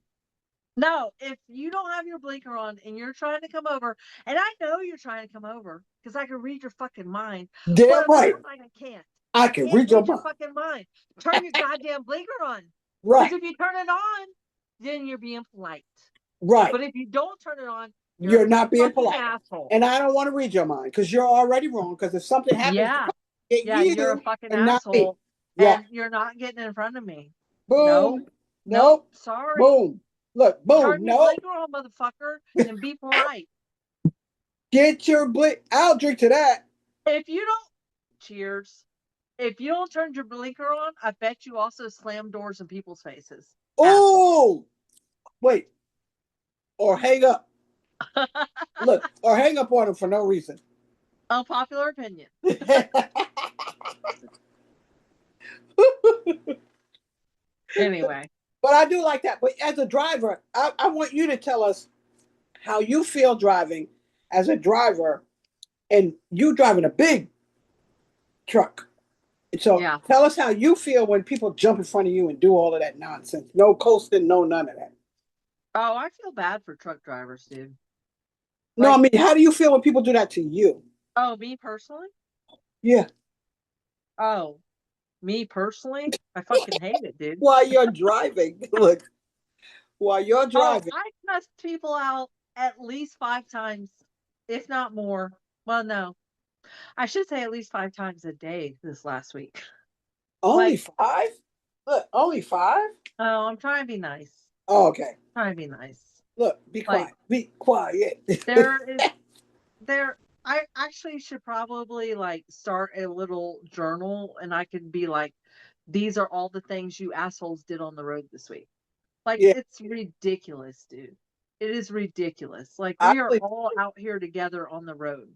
No, if you don't have your blinker on and you're trying to come over, and I know you're trying to come over because I can read your fucking mind, but Damn on the right. other side, I can't. I I can can't read your read your mind. fucking mind. Turn your goddamn blinker on. Because Right. if you turn it on, then you're being polite. Right. But if you don't turn it on, you're a You're not being fucking polite. asshole. And I don't want to read your mind because you're already wrong. Because if something happens to Yeah. come, get Yeah, you're a you fucking and not me. asshole. Yeah. And you're not getting in front of me. Nope. Boom. Nope. Nope. Sorry. Boom. Look, Turn boom. your Nope. blinker on, motherfucker, and be polite. Get your blink. I'll drink to that. If you don't, cheers. If you don't turn your blinker on, I bet you also slam doors in people's faces. Asshole. Oh, wait. Or hang up. Look, or hang up on them for no reason. Unpopular opinion. Anyway, But I do like that. But as a driver, I want you to tell us how you feel driving as a driver, and you driving a big truck. So yeah. tell us how you feel when people jump in front of you and do all of that nonsense. No coasting, no none of that. Oh, I feel bad for truck drivers, dude. No, I Like, mean, how do you feel when people do that to you? oh, me personally? Yeah. Oh, me personally? I fucking hate it, dude. While you're driving, look, while you're Oh, driving, I cussed people out at least 5 times, if not more. Well, no, I should say at least 5 times a day this last week. Only Like, 5? Look, only 5? oh, I'm trying to be nice. Oh, okay. Trying to be nice. Look, be Like, quiet. Be quiet. there is there I actually should probably like start a little journal and I could be like, these are all the things you assholes did on the road this week. Like, Yeah, it's ridiculous, dude. It is ridiculous. Like, I we are believe. all out here together on the road.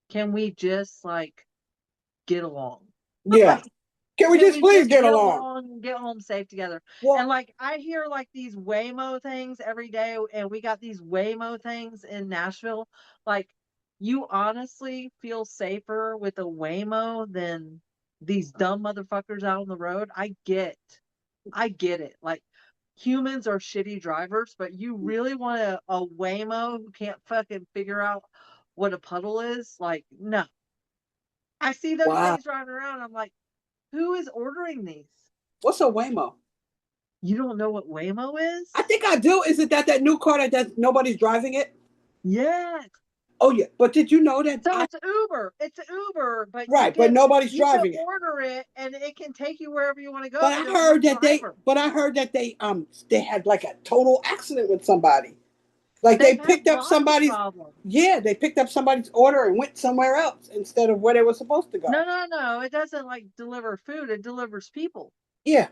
Can we just like get along? Yeah. Like, Can we can just we please just get get along? along and get home safe together? And Well, like, I hear like these Waymo things every day, and we got these Waymo things in Nashville. Like, you honestly feel safer with a Waymo than these dumb motherfuckers out on the road? I get it. Like, humans are shitty drivers, but you really want a Waymo who can't fucking figure out what a puddle is? Like, no. I see those wow. things driving around. I'm like, who is ordering these? What's a Waymo? You don't know what Waymo I is? think I do. Is it that new car that nobody's driving it? Yes. Oh yeah. But did you know that So I it's Uber. It's Uber, but right, but nobody's you can driving it. order it and it can take you wherever you want to go, But but I there's no heard that driver. they had like a total accident with somebody. Like they They've had picked up lots of somebody's problems. yeah, they picked up somebody's order and went somewhere else instead of where they were supposed to No, go. no, no. It doesn't like deliver food, it delivers people. Yeah.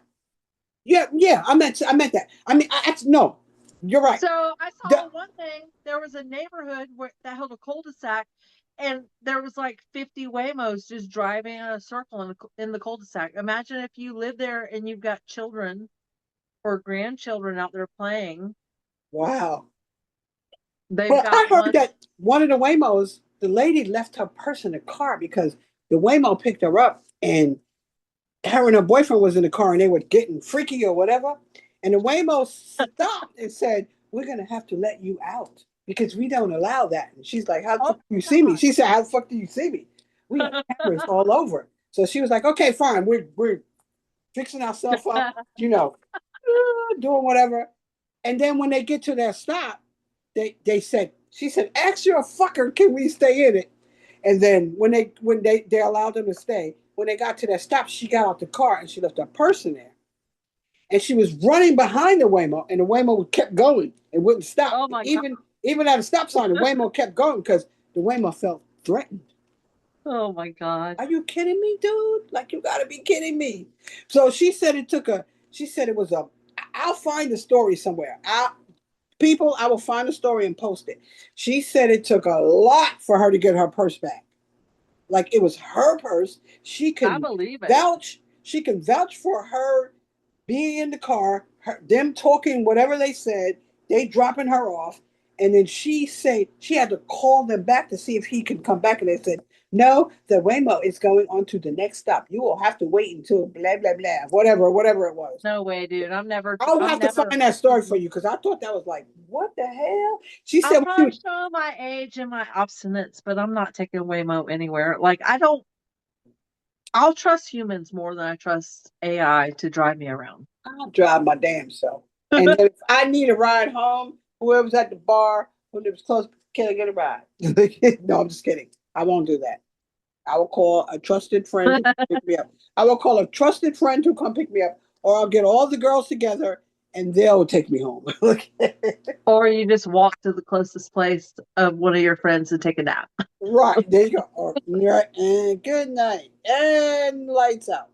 Yeah. I meant that. I mean, no. You're right. So I The, saw one thing. There was a neighborhood that held a cul-de-sac, and there was like 50 Waymos just driving in a circle in the cul-de-sac. Imagine if you live there and you've got children or grandchildren out there playing. wow. They've But I got heard one. that one of the Waymos, the lady left her purse in the car because the Waymo picked her up and her and her boyfriend was in the car and they were getting freaky or whatever. And the Waymo stopped and said, "We're gonna have to let you out because we don't allow that." And she's like, "How the Oh fuck do you my see me?" God. She said, "How the fuck do you see me? We have cameras all over." So she was like, "Okay, fine. We're fixing ourselves up, you know, doing whatever." And then when they get to their stop, they said, she said, "Ask your fucker, can we stay in it?" And then when they allowed them to stay, when they got to their stop, she got out the car and she left her purse in there. And she was running behind the Waymo, and the Waymo kept going and wouldn't stop. Oh my God. Even at a stop sign, the Waymo kept going because the Waymo felt threatened. Oh my God. Are you kidding me, dude? Like, you gotta be kidding me. So she said it took a. She said it was a. I'll find the story somewhere. I will find the story and post it. She said it took a lot for her to get her purse back. Like, it was her purse. She I can believe it. vouch. She can vouch for her being in the car, them talking whatever they said, they dropping her off, and then she had to call them back to see if he could come back, and they said, "No, the Waymo is going on to the next stop. You will have to wait until blah blah blah, whatever it was." No way, dude. I'll I'm have to never. find that story for you because I thought that was like, what the hell? She I'll said when she probably was, show my age and my obstinance, but I'm not taking Waymo anywhere. Like, I'll trust humans more than I trust AI to drive me around. I'll drive my damn self. And then if I need a ride home, whoever's at the bar, who lives close, can I get a ride? No, I'm just kidding. I won't do that. I will call a trusted friend to come pick me up. I will call a trusted friend to come pick me up, or I'll get all the girls together and they'll take me home. Or you just walk to the closest place of one of your friends and take a nap. Right, there you go. Or, right, and good night. And lights out.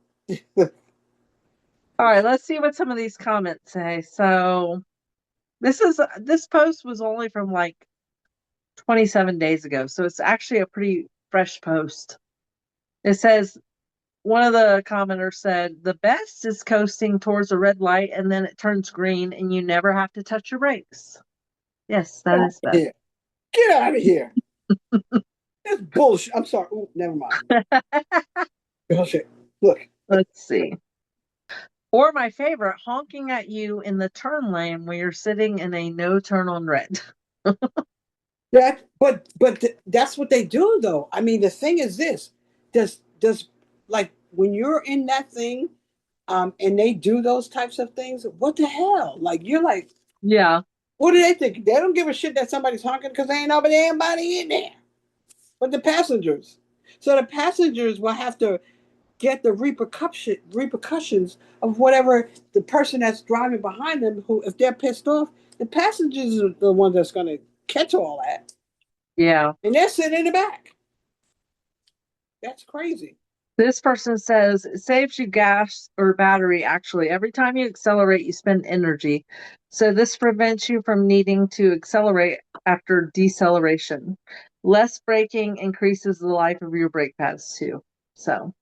All right, let's see what some of these comments say. So this post was only from like 27 days ago, so it's actually a pretty fresh post. It says one of the commenters said the best is coasting towards a red light and then it turns green and you never have to touch your brakes. Yes, Get that out is of best. here. Get out of here. That's bullshit. I'm sorry. Ooh, never mind. Bullshit. Look. Let's see. Or my favorite, honking at you in the turn lane when you're sitting in a no turn on red. But that's what they do though. I mean, the thing is this. Does like when you're in that thing, and they do those types of things, what the hell? Like you're like, Yeah. what do they think? They don't give a shit that somebody's honking because there ain't anybody in there. But the passengers. So the passengers will have to get the repercussions of whatever the person that's driving behind them, who, if they're pissed off, the passengers are the ones that's going to catch all that. Yeah. And they're sitting in the back. That's crazy. This person says it saves you gas or battery. Actually, every time you accelerate, you spend energy. So this prevents you from needing to accelerate after deceleration. Less braking increases the life of your brake pads too. So,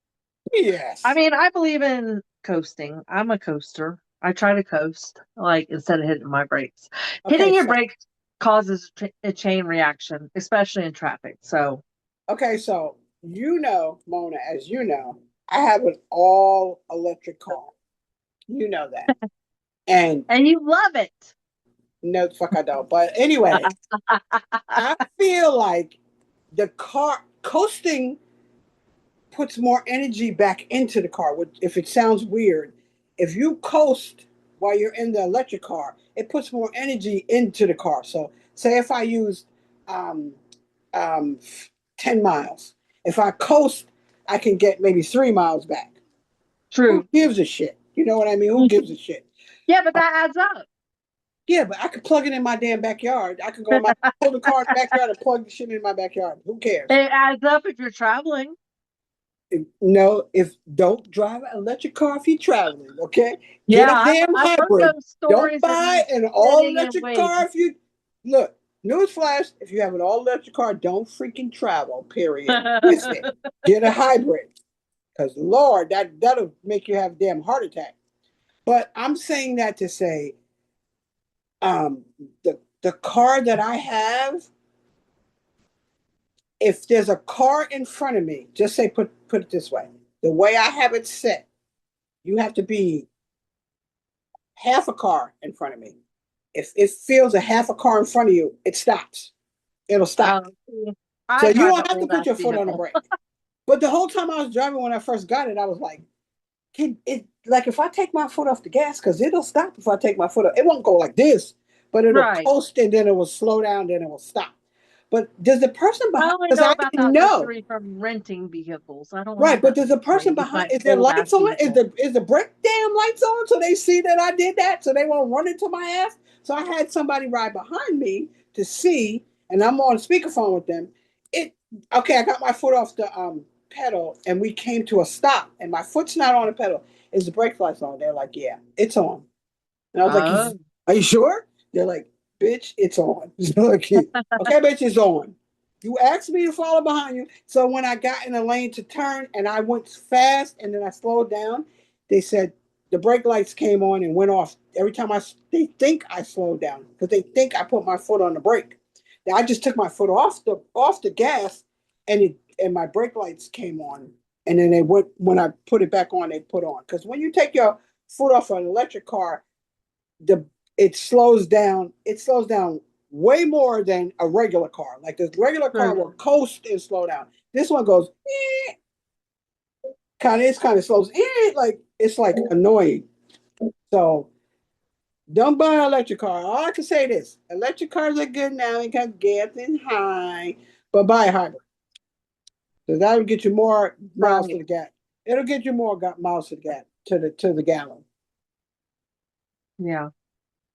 I Yes. mean, I believe in coasting. I'm a coaster. I try to coast, like instead of hitting my brakes. Okay, Hitting your so brakes causes a chain reaction, especially in traffic. So, Mona, as you know, I have an all electric car. You know that. And and you love it. no, the fuck I don't. But anyway, I feel like the car coasting puts more energy back into the car. If it sounds weird, if you coast while you're in the electric car, it puts more energy into the car. So, say if I use um, um, 10 miles, if I coast, I can get maybe 3 miles back. Who True. gives a shit? You know what I mean? Who gives a shit? Yeah, but that adds up. Yeah, but I could plug it in my damn backyard. I could go in my pull the car in the backyard and plug the shit in my backyard. Who cares? It adds up if you're traveling. No, if don't drive an electric car if you're traveling, okay? Get Yeah, a damn I've heard hybrid. those Don't stories of buy you an all sitting and electric car waiting. if you look. Newsflash: if you have an all electric car, don't freaking travel. Period. Miss it. Get a hybrid, because Lord, that'll make you have a damn heart attack. But I'm saying that to say, um, the car that I have, if there's a car in front of me, just say put it this way, the way I have it set, you have to be half a car in front of me. If it feels a half a car in front of you, it stops. It'll stop. See, So I you drive an don't have to old put ass your foot on the vehicle. brake. But the whole time I was driving when I first got it, I was like, can it, like if I take my foot off the gas, because it'll stop if I take my foot off. It won't go like this, but it'll Right. coast and then it will slow down, then it will stop. But does the person I behind, only because know I about didn't that know. luxury from renting vehicles. I don't Right, have but that there's a person luxury with behind. my Is there old ass lights on? vehicle. Is the brake damn lights on so they see that I did that, so they won't run into my ass? So I had somebody ride behind me to see, and I'm on speakerphone with them. It okay. I got my foot off the pedal, and we came to a stop, and my foot's not on the pedal. Is the brake lights on? They're like, yeah, it's on. And I was like, Oh. are you sure? They're like, bitch, it's on. Okay, bitch, it's on. You asked me to follow behind you. So when I got in the lane to turn and I went fast and then I slowed down, they said the brake lights came on and went off every time they think I slowed down because they think I put my foot on the brake. Now I just took my foot off the gas and my brake lights came on and then they went when I put it back on they put on because when you take your foot off an electric car the it slows down. It slows down way more than a regular car. Like this regular car True. will coast and slow down. This one goes kind of slows like it's like annoying. So don't buy an electric car. All I can say this: electric cars are good now because gas is high, but buy a hybrid. So that'll get you more miles to Right. the gas. It'll get you more miles to the gas to the gallon. Yeah.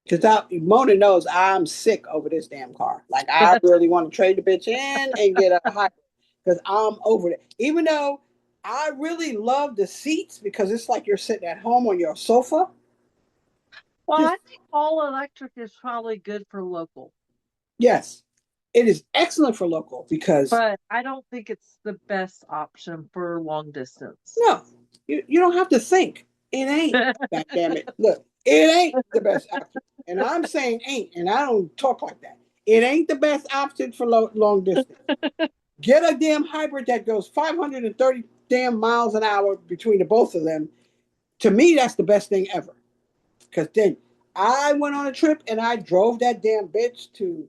Because Mona knows I'm sick over this damn car. Like I really want to trade the bitch in and get a hybrid because I'm over it. Even though I really love the seats because it's like you're sitting at home on your sofa. Well, I Just think all electric is probably good for local, yes, it is excellent for local because but I don't think it's the best option for long distance. no, you don't have to think. It ain't. God damn it! Look, it ain't the best option, and I'm saying ain't, and I don't talk like that. It ain't the best option for long distance. Get a damn hybrid that goes 530 damn miles an hour between the both of them. To me, that's the best thing ever. Because then I went on a trip and I drove that damn bitch to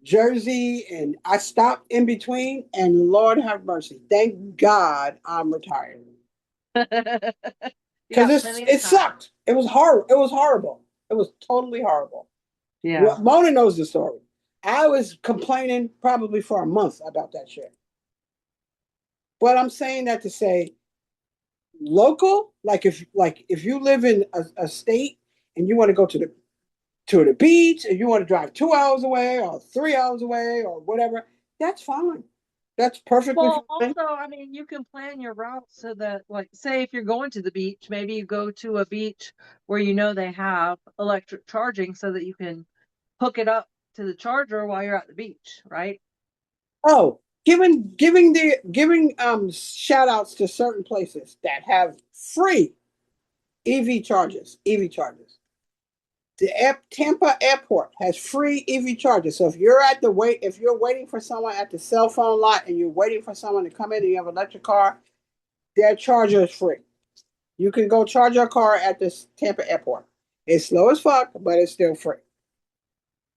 Jersey and I stopped in between. And Lord have mercy, thank God I'm retired. You got Because plenty of it time. sucked. It was horrible. It was horrible. It was totally horrible. Yeah. Mona knows the story. I was complaining probably for a month about that shit. But I'm saying that to say local, like if you live in a state and you want to go to the beach and you want to drive 2 hours away or 3 hours away or whatever, that's fine. That's perfectly Well, fine. also, I mean, you can plan your route so that, like, say if you're going to the beach, maybe you go to a beach where you know they have electric charging so that you can hook it up to the charger while you're at the beach, right? Oh, giving shout outs to certain places that have free EV chargers. Tampa Airport has free EV chargers. So if you're waiting for someone at the cell phone lot and you're waiting for someone to come in and you have an electric car, their charger is free. You can go charge your car at this Tampa Airport. It's slow as fuck, but it's still free.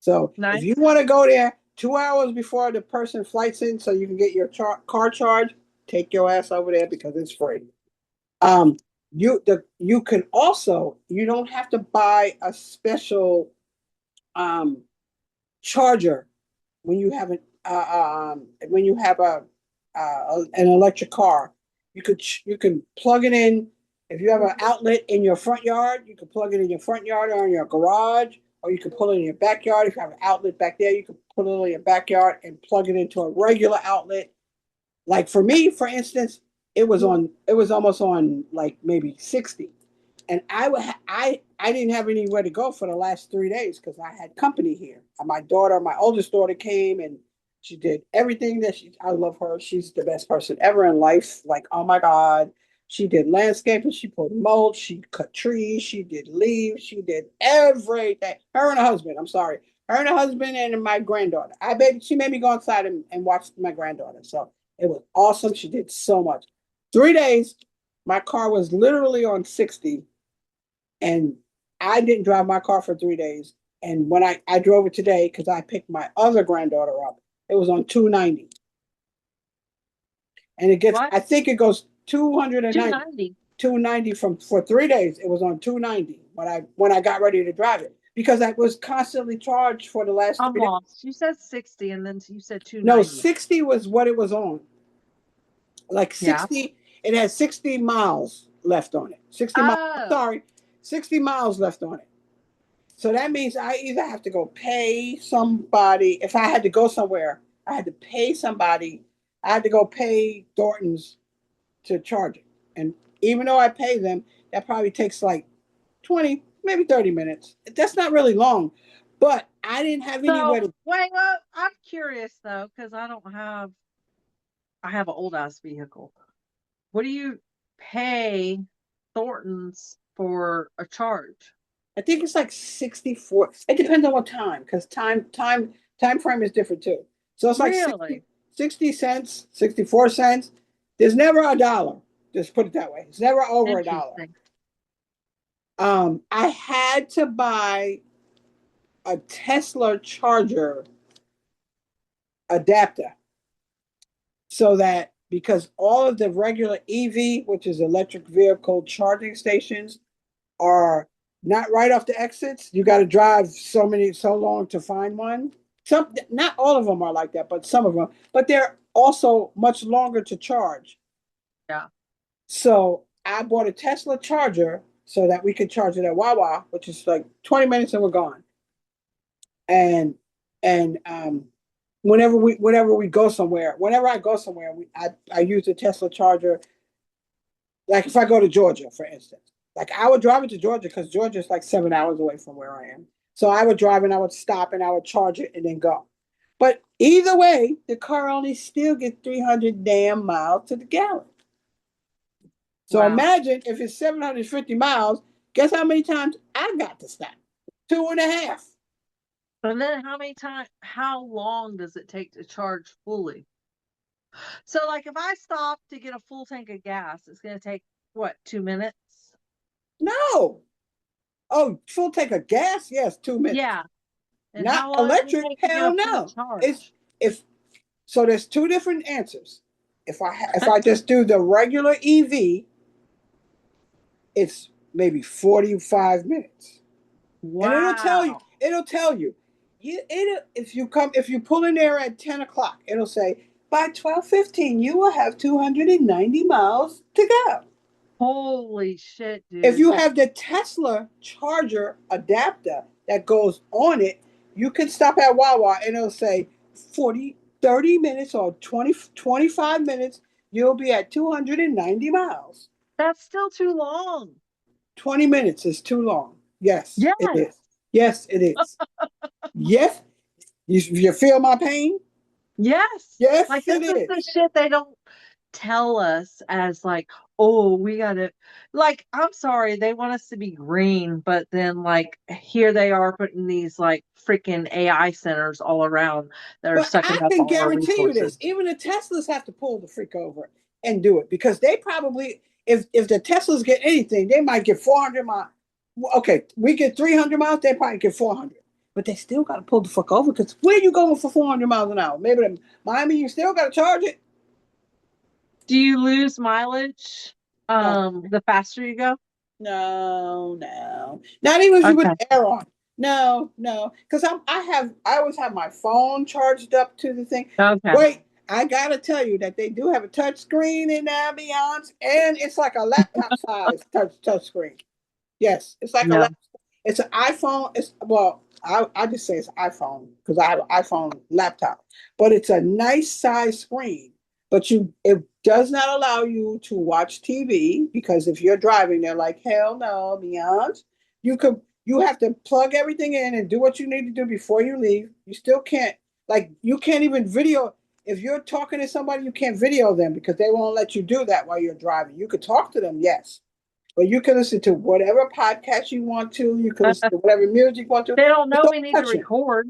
So if you Nice. want to go there 2 hours before the person flights in, so you can get your car charged, take your ass over there because it's free. Um, you can also you don't have to buy a special um charger when you have when you have an electric car. You can plug it in. If you have an outlet in your front yard, you can plug it in your front yard or in your garage, or you can pull it in your backyard. If you have an outlet back there, you can put it in your backyard and plug it into a regular outlet. Like for me, for instance, it was almost on like maybe 60. And I didn't have anywhere to go for the last 3 days because I had company here. My oldest daughter came and she did everything I love her. She's the best person ever in life. Like, oh my God. She did landscaping, she put mulch, she cut trees, she did leaves, she did everything. Her and her husband, I'm sorry. Her and her husband and my granddaughter. She made me go outside and watch my granddaughter. So it was awesome. She did so much. 3 days, my car was literally on 60 and I didn't drive my car for 3 days. And when I drove it today, because I picked my other granddaughter up, it was on 290. And What? I think it goes 290, 290. 290 for 3 days. It was on 290 when I got ready to drive it because I was constantly charged for the last I'm 3 days. lost. You said 60 and then you said No, 290. 60 was what it was on. Like Yeah. 60, it had 60 miles left on it. 60 miles, Oh, sorry, 60 miles left on it. So that means I either have to go pay somebody. If I had to go somewhere, I had to pay somebody. I had to go pay Thornton's to charge it. And even though I pay them, that probably takes like 20, maybe 30 minutes. That's not really long. But I didn't have anywhere so to. wait, well, I'm curious though, because I have an old ass vehicle. What do you pay Thornton's for a charge? I think it's like 64. It depends on what time, because time frame is different too. So it's like Really? 60 cents, 64 cents. There's never a dollar. Just put it that way. It's never over a dollar. Interesting. I had to buy a Tesla charger adapter so that because all of the regular EV, which is electric vehicle charging stations, are not right off the exits. You got to drive so long to find one. Not all of them are like that, but some of them. But they're also much longer to charge. Yeah. So I bought a Tesla charger so that we could charge it at Wawa, which is like 20 minutes and we're gone. And whenever we go somewhere, whenever I go somewhere, I use a Tesla charger. Like if I go to Georgia, for instance, like I would drive it to Georgia because Georgia is like 7 hours away from where I am. So I would drive and I would stop and I would charge it and then go. But either way, the car only still gets 300 damn miles to the gallon. So Wow. imagine if it's 750 miles, guess how many times I got to stop? Two and a half. And then how long does it take to charge fully? So like if I stop to get a full tank of gas, it's gonna take what, 2 minutes? No. Oh, full tank of gas? Yes, 2 minutes. Yeah. And Not how long does it electric? take to get a Hell full no. It's charge? if so. There's two different answers. If I just do the regular EV, it's maybe 45 minutes, and Wow. it'll tell you, if you pull in there at 10 o'clock, it'll say by 12:15 you will have 290 miles to go. Holy shit, If you dude. have the Tesla charger adapter that goes on it, you can stop at Wawa and it'll say 40, 30 minutes or 20, 25 minutes. You'll be at 290 miles. That's still too long. 20 minutes is too long. Yes, it Yes. is. Yes, it is. Yes. You feel my pain? Yes. Like, Yes, this it is is. the shit they don't tell us as, like, oh, we gotta, like, I'm sorry, they want us to be green, but then, like, here they are putting these, like, freaking AI centers all around that are But sucking I up can all our guarantee you resources. this: even the Teslas have to pull the freak over and do it because they probably, if the Teslas get anything, they might get 400 miles. Okay, we get 300 miles, they probably get 400, but they still got to pull the fuck over because where you going for 400 miles an hour? Maybe to Miami, you still got to charge it. Do you lose mileage No, the faster you go? no. Not even if you put Okay. the air on. No, because I always have my phone charged up to the thing. Okay. Wait, I gotta tell you that they do have a touch screen in the ambiance, and it's like a laptop size touch screen. Yes, it's like a Yeah. laptop. It's an iPhone. It's well, I just say it's iPhone because I have an iPhone laptop, but it's a nice size screen. But it does not allow you to watch TV because if you're driving, they're like, hell no, beyond. You have to plug everything in and do what you need to do before you leave. You still can't you can't even video if you're talking to somebody, you can't video them because they won't let you do that while you're driving. You could talk to them, yes, but you can listen to whatever podcast you want to. You can listen to whatever music you want to. They don't Just know don't we need to touch them. record.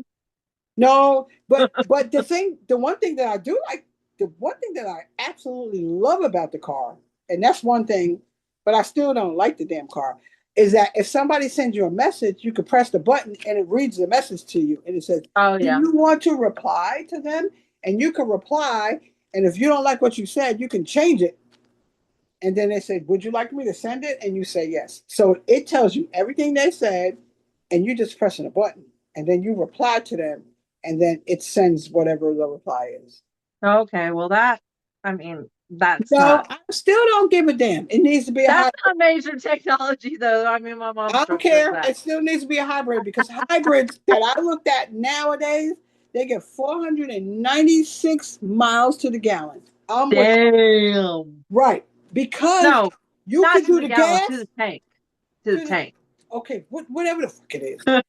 No, but the one thing that I do like, the one thing that I absolutely love about the car, and that's one thing, but I still don't like the damn car, is that if somebody sends you a message, you can press the button and it reads the message to you, and it says, Oh "Do yeah. you want to reply to them?" And you can reply, and if you don't like what you said, you can change it. And then they said, "Would you like me to send it?" And you say yes. So it tells you everything they said, and you just pressing a button, and then you reply to them, and then it sends whatever the reply is. Okay, well that, I mean, No, I still don't give a damn. It needs to be a that's hybrid. not major technology though. I mean, my mom I don't still says care. that. It still needs to be a hybrid because hybrids that I looked at nowadays, they get 496 miles to the gallon. I'm with Damn. right because No, you not can to do the the gallon, to gas the tank. To the to the tank. okay, whatever the fuck it is. It's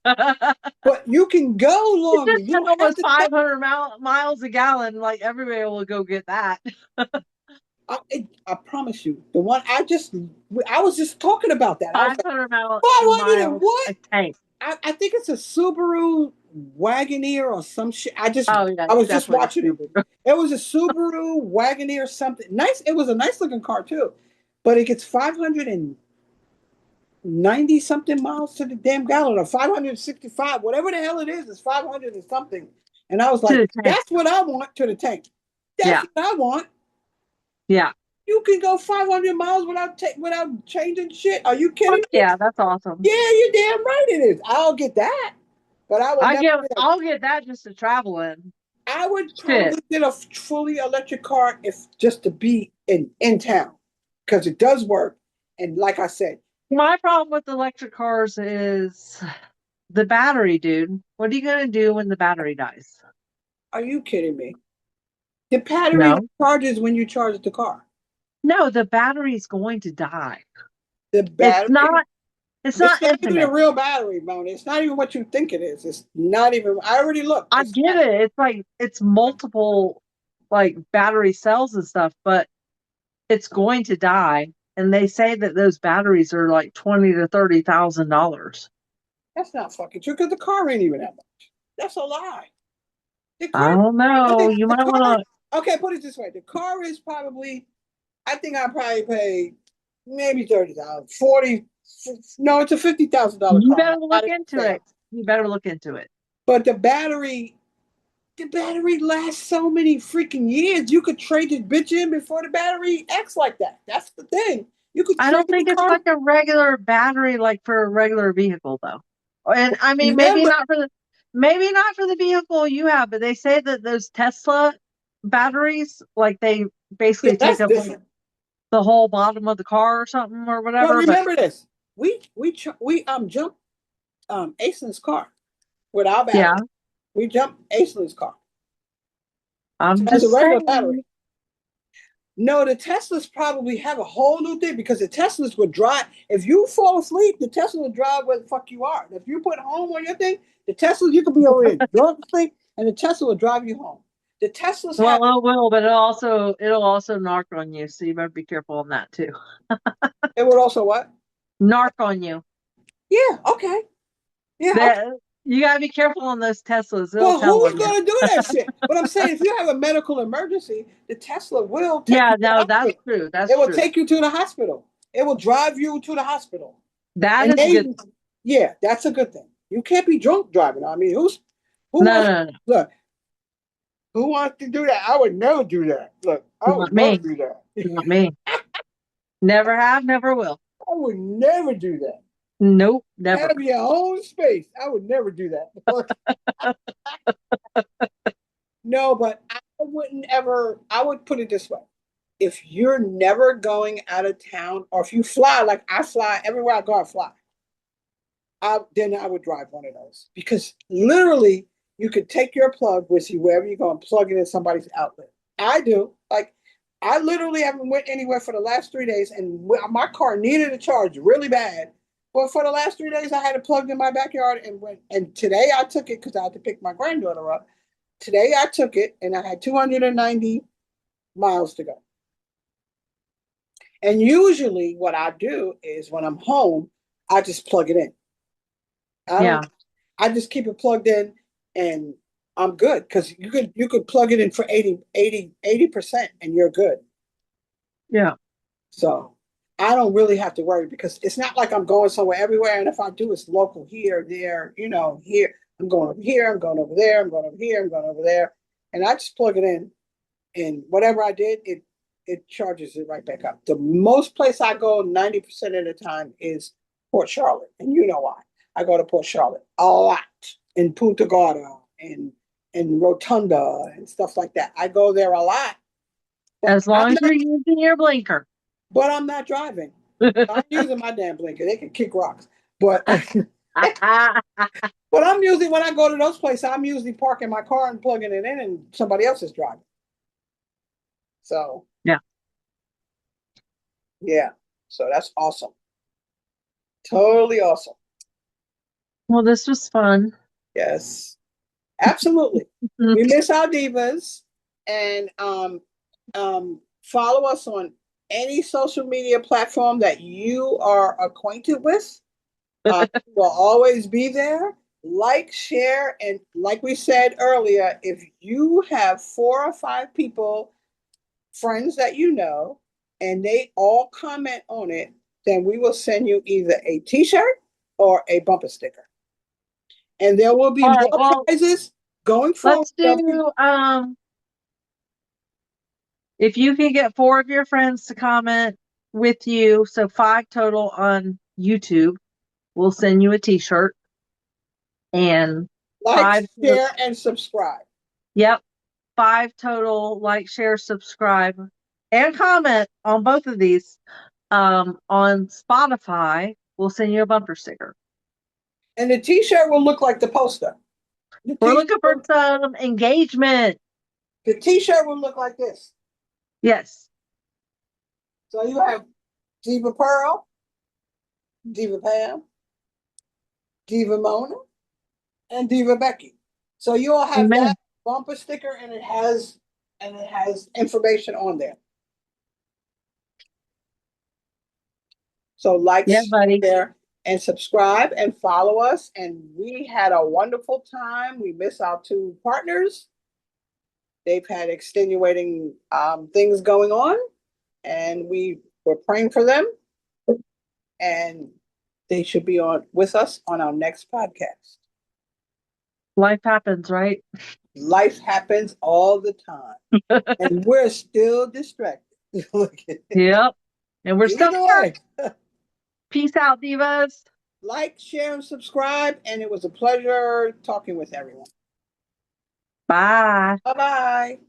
But you can go longer. just You don't have almost to stop. 500 miles a gallon. Like, everybody will go get that. I promise you, the one I was just talking about that. I was like, 500 500 and miles what? a tank. I think it's a Subaru Wagoneer or some shit. Oh yeah, I it's was just definitely watching it. super. It was a Subaru Wagoneer something nice. It was a nice looking car too, but it gets 590 something miles to the damn gallon or 565, whatever the hell it is. It's 500 and something. And I was To like, the tank. that's what I want to the tank. That's Yeah, what I want. yeah. You can go 500 miles without changing shit. Are you kidding Fuck me? yeah, that's awesome. Yeah, you're damn right it is. I'll get that, but I will never. I'll get that just to travel in. I would Shit. probably get a fully electric car if just to be in town because it does work. And like I said, My problem with electric cars is the battery, dude. What are you gonna do when the battery dies? are you kidding me? The battery No. charges when you charge the car. No, the battery's going to die. The It's battery. not it's It's not not even a infinite. real battery, Mona. It's not even what you think it is. It's not even. I already looked. I It's get not. it. It's like it's multiple like battery cells and stuff, but it's going to die. And they say that those batteries are like 20 to $30,000. That's not fucking true because the car ain't even that much. That's a lie. The I car, don't know. You the might car. want Okay, put it this way: the car is probably. I think I probably paid maybe 30,000, 40. No, it's a $50,000 you car now. better look Not even into sale. it. You better look into it. But the battery lasts so many freaking years. You could trade this bitch in before the battery acts like that. That's the thing. You could I trade don't the think it's car. like a regular battery like for a regular vehicle though. And I mean Remember, maybe not for the vehicle you have, but they say that those Tesla batteries, like they yeah, basically take that's up like different. the whole bottom of the car or something or Well, whatever. But remember this. We jumped Aislenn's car with our battery. yeah, We jumped Aislenn's car. I'm It has a just regular saying. battery. No, the Teslas probably have a whole new thing because the Teslas would drive. If you fall asleep, the Tesla will drive where the fuck you are. If you put home on your thing, the Tesla, you could be over here drunk asleep, and the Tesla will drive you home. The Teslas have Well, it will, but it'll also narc on you, so you better be careful on that too. it would also what? Narc on you. Yeah, okay. Yeah, okay. That you gotta be careful on those Teslas. They'll Well, tell who's on you. gonna do that shit? But I'm saying if you have a medical emergency, the Tesla will take you Yeah, to the no, that's hospital. true. That's It will true. take you to the hospital. It will drive you to the hospital. That And is a good. yeah, that's a good thing. You can't be drunk driving. I mean, who No, wants no, no, look? Who wants to do that? I would never do that. Look, I not would never me. do that. Not me. Never have, never will. I would never do that. Nope, never. Have your own space. I would never do that. No, but I wouldn't ever. I would put it this way: if you're never going out of town, or if you fly, like I fly everywhere I go, I fly. Then I would drive one of those because literally you could take your plug with you wherever you go and plug it in somebody's outlet. I do. Like I literally haven't went anywhere for the last 3 days, and my car needed a charge really bad. But for the last 3 days, I had it plugged in my backyard and went. And today I took it because I had to pick my granddaughter up. Today I took it and I had 290 miles to go. And usually, what I do is when I'm home, I just plug it in. I Yeah, don't. I just keep it plugged in, and I'm good because you could plug it in for 80% and you're good. yeah. So I don't really have to worry because it's not like I'm going somewhere everywhere. And if I do, it's local here, there, here. I'm going over here, I'm going over there, I'm going over here, I'm going over there. And I just plug it in, and whatever I did, it charges it right back up. The most place I go 90% of the time is Port Charlotte. And you know why. I go to Port Charlotte a lot, in Punta Gorda and Rotunda and stuff like that. I go there a lot. But As long as you're using your blinker. I'm not driving. I'm using my damn blinker. They can kick rocks. But but I'm usually when I go to those places, I'm usually parking my car and plugging it in, and somebody else is driving. So Yeah. yeah, so that's awesome. Totally awesome. Well, this was fun. Yes, absolutely. We miss our divas, and follow us on any social media platform that you are acquainted with. We'll always be there. Like, share, and like we said earlier, if you have 4 or 5 people, friends that you know, and they all comment on it, then we will send you either a t-shirt or a bumper sticker. And there will be All more right, well, prizes going forward. let's do if you can get 4 of your friends to comment with you, so 5 total on YouTube, we'll send you a t-shirt. And Like, 5, share, and subscribe. yep, 5 total like, share, subscribe, and comment on both of these. On Spotify, we'll send you a bumper sticker. And the t-shirt will look like the poster. We're looking for some engagement. The t-shirt will look like this. Yes. So you have Diva Pearl, Diva Pam, Diva Mona, and Diva Becky. So you all have Amen. that bumper sticker, and it has information on there. So like, Yeah, buddy. share, and subscribe, and follow us. And we had a wonderful time. We miss our 2 partners. They've had extenuating things going on, and we were praying for them. And they should be on with us on our next podcast. Life happens, right? Life happens all the time, and we're still distracted. Yep. And we're still Either here. way, Peace out, divas. like, share, and subscribe. And it was a pleasure talking with everyone. Bye. Bye bye.